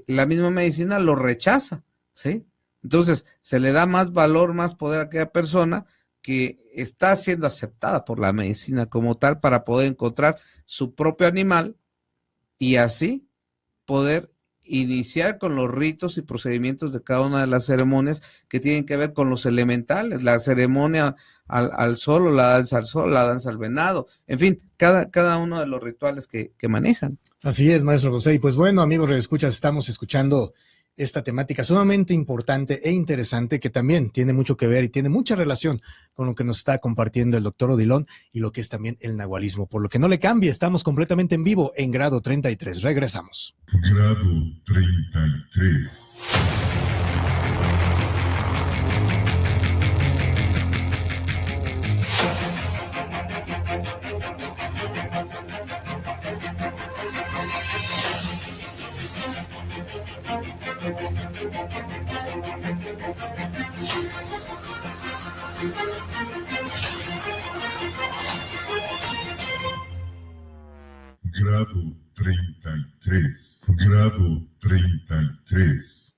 la misma medicina lo rechaza, ¿sí? Entonces, se le da más valor, más poder a aquella persona que está siendo aceptada por la medicina como tal para poder encontrar su propio animal y así poder iniciar con los ritos y procedimientos de cada una de las ceremonias que tienen que ver con los elementales, la ceremonia al sol o la danza al sol, la danza al venado, en fin, cada uno de los rituales que manejan. Así es, maestro José. Y pues bueno, amigos redescuchas, estamos escuchando esta temática sumamente importante e interesante que también tiene mucho que ver y tiene mucha relación con lo que nos está compartiendo el doctor Odilon y lo que es también el nahualismo. Por lo que no le cambie, estamos completamente en vivo en Grado 33. Regresamos. Grado 33. Grado 33. Grado 33.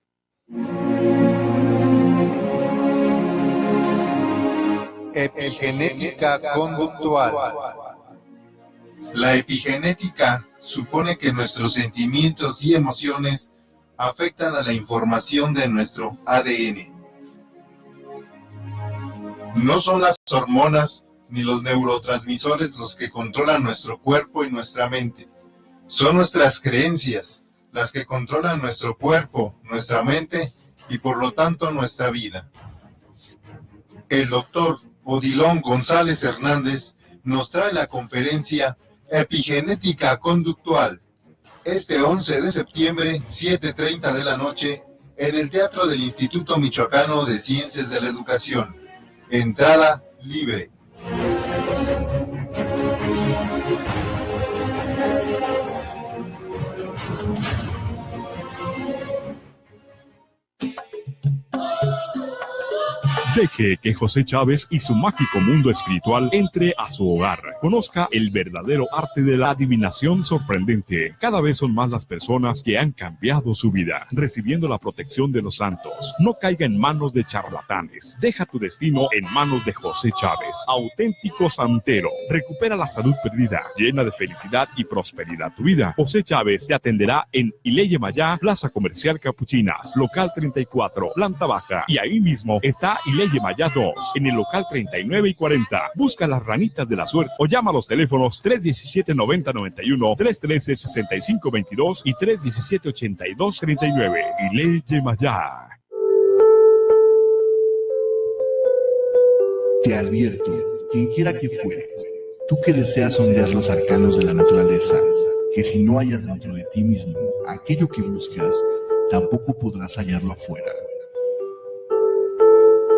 Epigenética conductual. La epigenética supone que nuestros sentimientos y emociones afectan a la información de nuestro ADN. No son las hormonas ni los neurotransmisores los que controlan nuestro cuerpo y nuestra mente. Son nuestras creencias las que controlan nuestro cuerpo, nuestra mente y por lo tanto nuestra vida. El doctor Odilon González Hernández nos trae la conferencia Epigenética Conductual este 11 de septiembre, 7:30 de la noche, en el Teatro del Instituto Michoacano de Ciencias de la Educación. Entrada libre. Deje que José Chávez y su mágico mundo espiritual entre a su hogar. Conozca el verdadero arte de la adivinación sorprendente. Cada vez son más las personas que han cambiado su vida, recibiendo la protección de los santos. No caiga en manos de charlatanes. Deja tu destino en manos de José Chávez, auténtico santero. Recupera la salud perdida, llena de felicidad y prosperidad tu vida. José Chávez te atenderá en Ileye Mayá, Plaza Comercial Capuchinas, local 34, planta baja. Y ahí mismo está Ileye Mayá 2, en el local 39 y 40. Busca las ranitas de la suerte o llama a los teléfonos 317-9091, 313-6522 y 317-8239. Ileye Mayá. Te advierto, quien quiera que fueres, tú que deseas sondear los arcanos de la naturaleza, que si no hallas dentro de ti mismo aquello que buscas, tampoco podrás hallarlo afuera.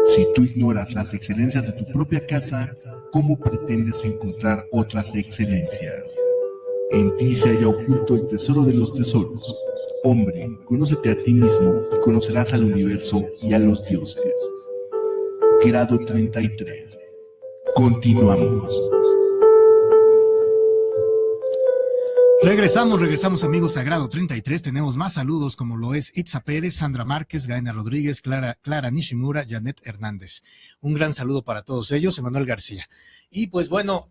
Si tú ignoras las excelencias de tu propia casa, ¿cómo pretendes encontrar otras excelencias? En ti se halla oculto el tesoro de los tesoros. Hombre, conócete a ti mismo y conocerás al universo y a los dioses. Grado 33. Continuamos. Regresamos amigos a Grado 33, tenemos más saludos como lo es Itza Pérez, Sandra Márquez, Gaena Rodríguez, Clara Nishimura, Janet Hernández. Un gran saludo para todos ellos, Emanuel García. Y pues bueno,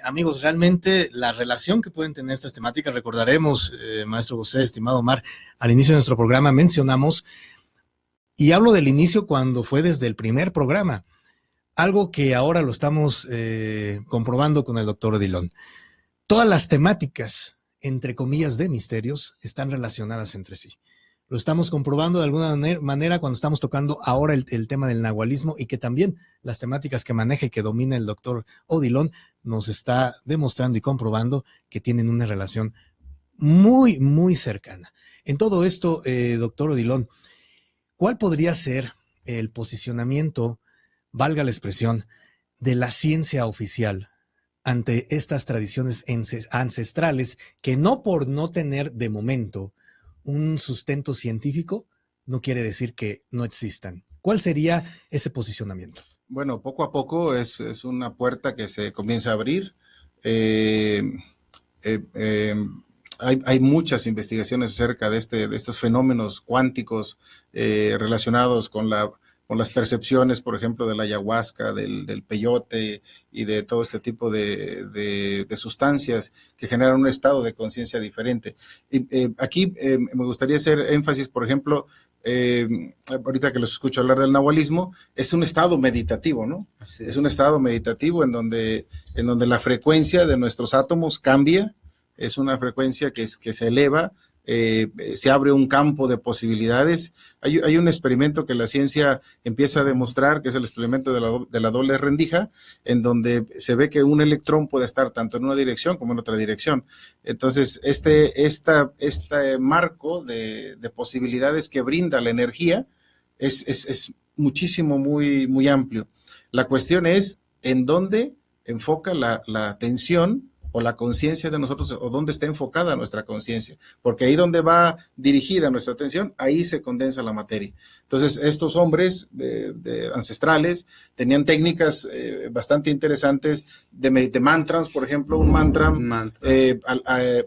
amigos, realmente la relación que pueden tener estas temáticas, recordaremos, maestro José, estimado Omar, al inicio de nuestro programa mencionamos, y hablo del inicio cuando fue desde el primer programa, algo que ahora lo estamos comprobando con el doctor Odilon. Todas las temáticas, entre comillas, de misterios, están relacionadas entre sí. Lo estamos comprobando de alguna manera cuando estamos tocando ahora el tema del nahualismo y que también las temáticas que maneja y que domina el doctor Odilon nos está demostrando y comprobando que tienen una relación muy, muy cercana. En todo esto, doctor Odilon, ¿cuál podría ser el posicionamiento, valga la expresión, de la ciencia oficial ante estas tradiciones ancestrales que no por no tener de momento un sustento científico no quiere decir que no existan? ¿Cuál sería ese posicionamiento? Bueno, poco a poco es una puerta que se comienza a abrir. Hay muchas investigaciones acerca de estos fenómenos cuánticos relacionados con las percepciones, por ejemplo, de la ayahuasca, del peyote y de todo este tipo de sustancias que generan un estado de conciencia diferente. Aquí me gustaría hacer énfasis, por ejemplo, ahorita que los escucho hablar del nahualismo, es un estado meditativo, ¿no? Es un estado meditativo en donde la frecuencia de nuestros átomos cambia, es una frecuencia que se eleva se abre un campo de posibilidades. Hay un experimento que la ciencia empieza a demostrar, que es el experimento de la doble rendija, en donde se ve que un electrón puede estar tanto en una dirección como en otra dirección. Entonces, este marco de posibilidades que brinda la energía es muchísimo, muy, muy amplio. La cuestión es en dónde enfoca la atención o la conciencia de nosotros, o dónde está enfocada nuestra conciencia, porque ahí donde va dirigida nuestra atención, ahí se condensa la materia. Entonces, estos hombres ancestrales tenían técnicas bastante interesantes de mantras. Por ejemplo, un mantra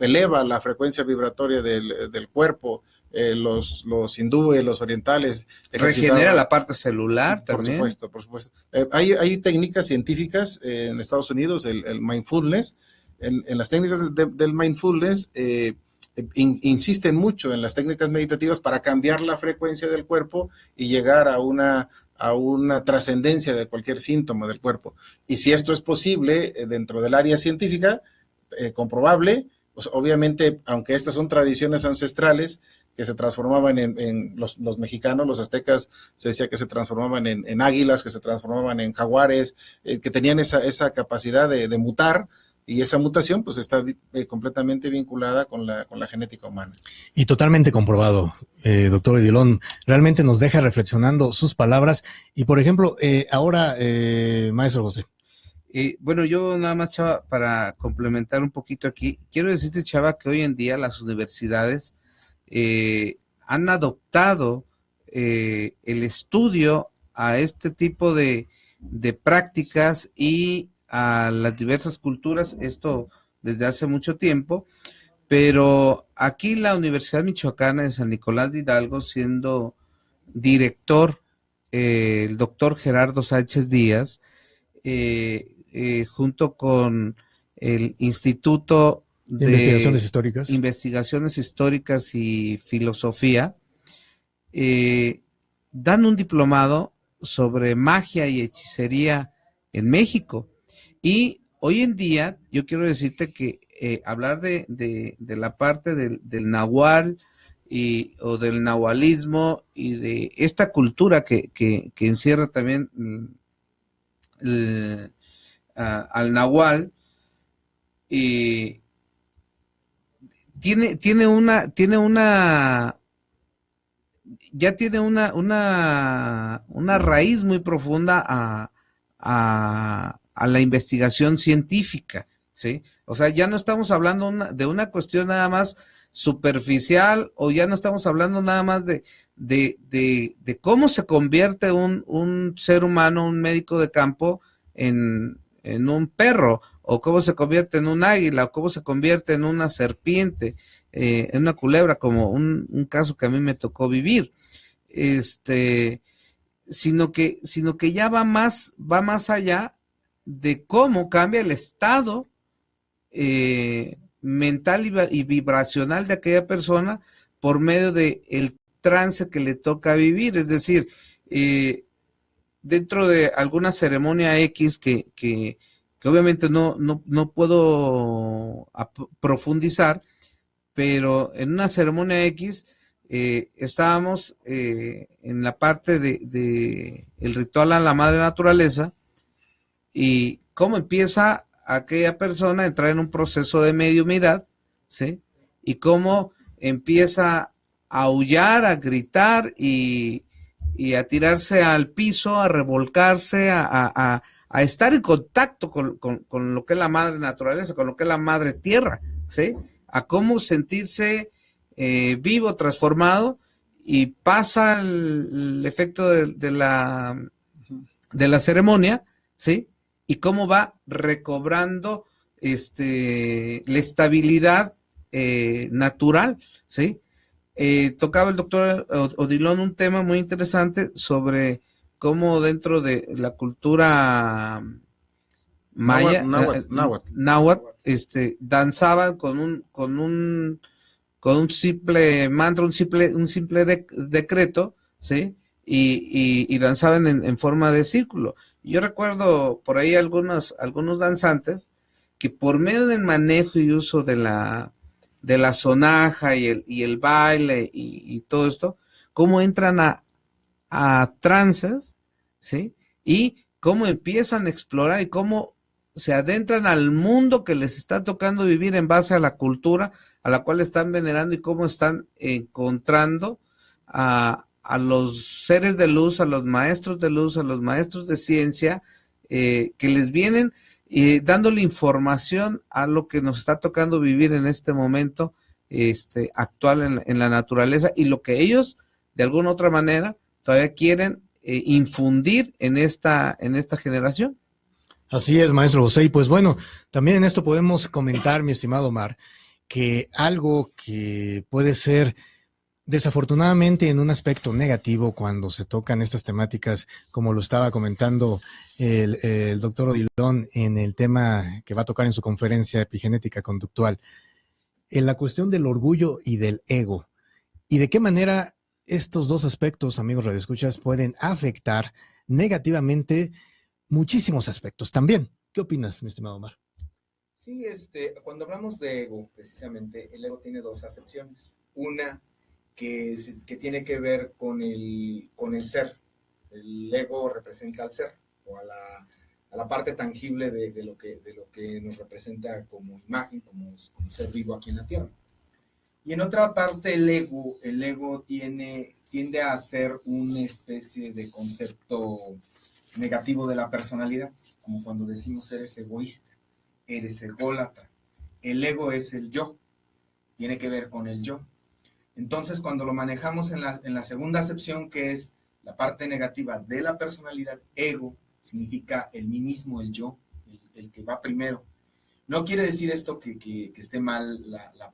eleva la frecuencia vibratoria del cuerpo. Los hindúes, los orientales. Regenera la parte celular también. Por supuesto. Hay técnicas científicas en Estados Unidos, el mindfulness. En las técnicas del mindfulness insisten mucho en las técnicas meditativas para cambiar la frecuencia del cuerpo y llegar a una trascendencia de cualquier síntoma del cuerpo. Y si esto es posible dentro del área científica, comprobable, pues obviamente, aunque estas son tradiciones ancestrales que se transformaban en los mexicanos, los aztecas, se decía que se transformaban en águilas, que se transformaban en jaguares, que tenían esa capacidad de mutar. Y esa mutación pues está completamente vinculada con la genética humana. Y totalmente comprobado, doctor Odilon. Realmente nos deja reflexionando sus palabras. Y por ejemplo, ahora, maestro José. Bueno, yo nada más, Chava, para complementar un poquito aquí, quiero decirte, Chava, que hoy en día las universidades han adoptado el estudio a este tipo de prácticas y a las diversas culturas, esto desde hace mucho tiempo, pero aquí la Universidad Michoacana de San Nicolás de Hidalgo, siendo director el doctor Gerardo Sánchez Díaz, junto con el Instituto de Investigaciones Históricas y Filosofía, dan un diplomado sobre magia y hechicería en México. Y hoy en día, yo quiero decirte que hablar de la parte del nahual o del nahualismo y de esta cultura que encierra también al nahual, tiene una raíz muy profunda a la investigación científica, ¿sí? O sea, ya no estamos hablando de una cuestión nada más superficial, o ya no estamos hablando nada más de cómo se convierte un ser humano, un médico de campo, en un perro, o cómo se convierte en un águila, o cómo se convierte en una serpiente, en una culebra, como un caso que a mí me tocó vivir, sino que ya va más allá de cómo cambia el estado mental y vibracional de aquella persona por medio de el trance que le toca vivir. Es decir, dentro de alguna ceremonia X que obviamente no puedo profundizar, pero en una ceremonia X estábamos en la parte de el ritual a la madre naturaleza, y cómo empieza aquella persona a entrar en un proceso de mediumidad, ¿sí? Y cómo empieza a aullar, a gritar y a tirarse al piso, a revolcarse, a estar en contacto con lo que es la madre naturaleza, con lo que es la madre tierra, ¿sí? A cómo sentirse vivo, transformado, y pasa el efecto de la ceremonia, ¿sí? Y cómo va recobrando la estabilidad natural, ¿sí? Tocaba el doctor Odilon un tema muy interesante sobre cómo dentro de la cultura maya, náhuatl, danzaban con un simple mantra, un simple decreto, ¿sí? Y danzaban en forma de círculo. Yo recuerdo por ahí algunos danzantes que por medio del manejo y uso de la de la sonaja y el baile y todo esto, cómo entran a trances, ¿sí? Y cómo empiezan a explorar y cómo se adentran al mundo que les está tocando vivir en base a la cultura a la cual están venerando y cómo están encontrando a los seres de luz, a los maestros de luz, a los maestros de ciencia, que les vienen dándole información a lo que nos está tocando vivir en este momento actual en la naturaleza y lo que ellos, de alguna otra manera, todavía quieren infundir en esta generación. Así es, maestro José. Y pues bueno, también en esto podemos comentar, mi estimado Omar, que algo que puede ser desafortunadamente en un aspecto negativo cuando se tocan estas temáticas, como lo estaba comentando el doctor Odilon en el tema que va a tocar en su conferencia Epigenética Conductual, en la cuestión del orgullo y del ego, y de qué manera estos dos aspectos, amigos radioescuchas, pueden afectar negativamente muchísimos aspectos también. ¿Qué opinas, mi estimado Omar? Sí, cuando hablamos de ego, precisamente, el ego tiene dos acepciones. Una que tiene que ver con el ser. El ego representa al ser, o a la parte tangible de lo que nos representa como imagen, como ser vivo aquí en la Tierra. Y en otra parte, el ego tiende a ser una especie de concepto negativo de la personalidad, como cuando decimos eres egoísta, eres ególatra. El ego es el yo, tiene que ver con el yo. Entonces, cuando lo manejamos en la segunda acepción, que es la parte negativa de la personalidad, ego significa el mí mismo, el yo, el que va primero. No quiere decir esto que esté mal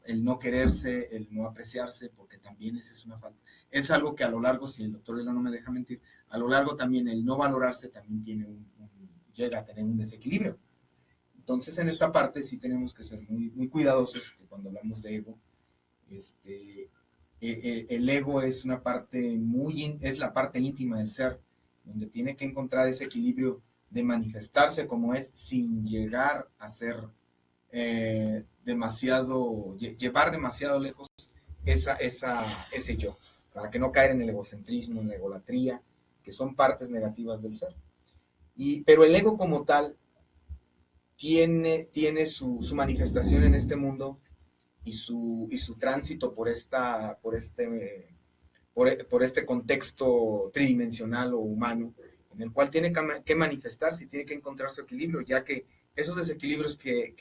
el no quererse, el no apreciarse, porque también esa es una falta. Es algo que a lo largo, si el doctor Elo no me deja mentir, a lo largo también el no valorarse también llega a tener un desequilibrio. Entonces, en esta parte sí tenemos que ser muy, muy cuidadosos, que cuando hablamos de ego, el ego es una parte es la parte íntima del ser, donde tiene que encontrar ese equilibrio de manifestarse como es, sin llegar a ser llevar demasiado lejos ese yo, para que no caer en el egocentrismo, en la egolatría, que son partes negativas del ser. Pero el ego como tal tiene su manifestación en este mundo y su tránsito por este contexto tridimensional o humano, en el cual tiene que manifestarse y tiene que encontrar su equilibrio, ya que esos desequilibrios que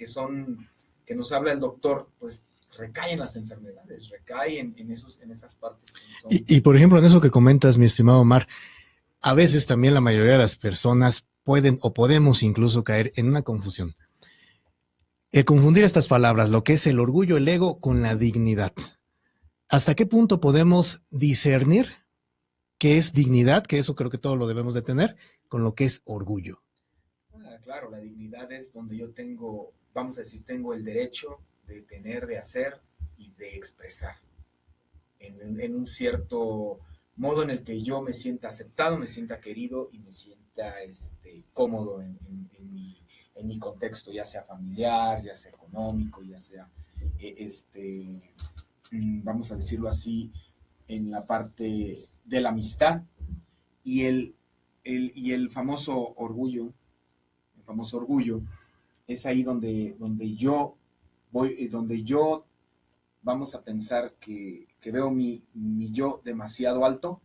nos habla el doctor, pues recaen las enfermedades, recaen en esas partes. Y por ejemplo, en eso que comentas, mi estimado Omar, a veces también la mayoría de las personas pueden o podemos incluso caer en una confusión. El confundir estas palabras, lo que es el orgullo, el ego, con la dignidad. ¿Hasta qué punto podemos discernir qué es dignidad, que eso creo que todo lo debemos de tener, con lo que es orgullo? Claro, la dignidad es donde yo tengo, vamos a decir, tengo el derecho de tener, de hacer y de expresar. En un cierto modo en el que yo me sienta aceptado, me sienta querido y me sienta cómodo en mi contexto, ya sea familiar, ya sea económico, ya sea, vamos a decirlo así, en la parte de la amistad y el famoso orgullo. El famoso orgullo es ahí donde yo vamos a pensar que veo mi yo demasiado alto,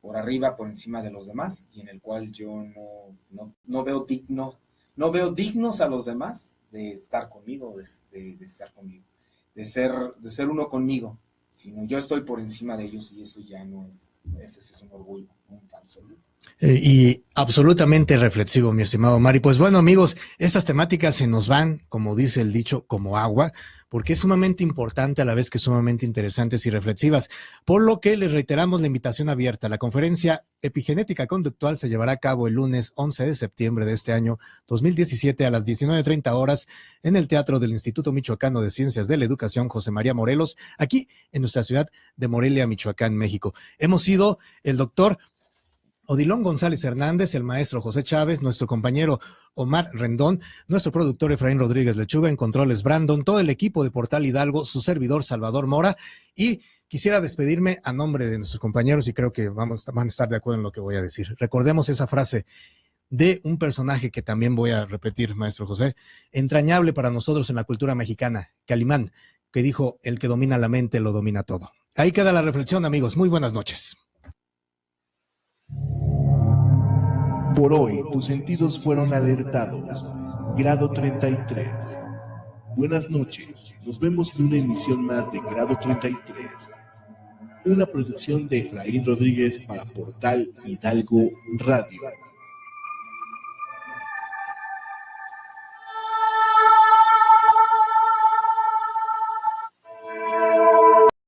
por arriba, por encima de los demás, y en el cual yo no veo dignos a los demás de estar conmigo, de estar conmigo, de ser uno conmigo, sino yo estoy por encima de ellos, y eso ya no es, ese es un orgullo, un falso orgullo. Y absolutamente reflexivo, mi estimado Omar. Y pues bueno, amigos, estas temáticas se nos van, como dice el dicho, como agua, porque es sumamente importante a la vez que sumamente interesantes y reflexivas, por lo que les reiteramos la invitación abierta. La conferencia Epigenética Conductual se llevará a cabo el lunes 11 de septiembre de este año 2017 a las 19:30 horas en el Teatro del Instituto Michoacano de Ciencias de la Educación José María Morelos, aquí en nuestra ciudad de Morelia, Michoacán, México. Hemos sido el doctor Odilon González Hernández, el maestro José Chávez, nuestro compañero Omar Rendón, nuestro productor Efraín Rodríguez Lechuga, en controles Brandon, todo el equipo de Portal Hidalgo, su servidor Salvador Mora, y quisiera despedirme a nombre de nuestros compañeros y creo que van a estar de acuerdo en lo que voy a decir. Recordemos esa frase de un personaje que también voy a repetir, maestro José, entrañable para nosotros en la cultura mexicana, Calimán, que dijo: el que domina la mente lo domina todo. Ahí queda la reflexión, amigos. Muy buenas noches. Por hoy, tus sentidos fueron alertados. Grado 33. Buenas noches. Nos vemos en una emisión más de Grado 33. Una producción de Efraín Rodríguez para Portal Hidalgo Radio.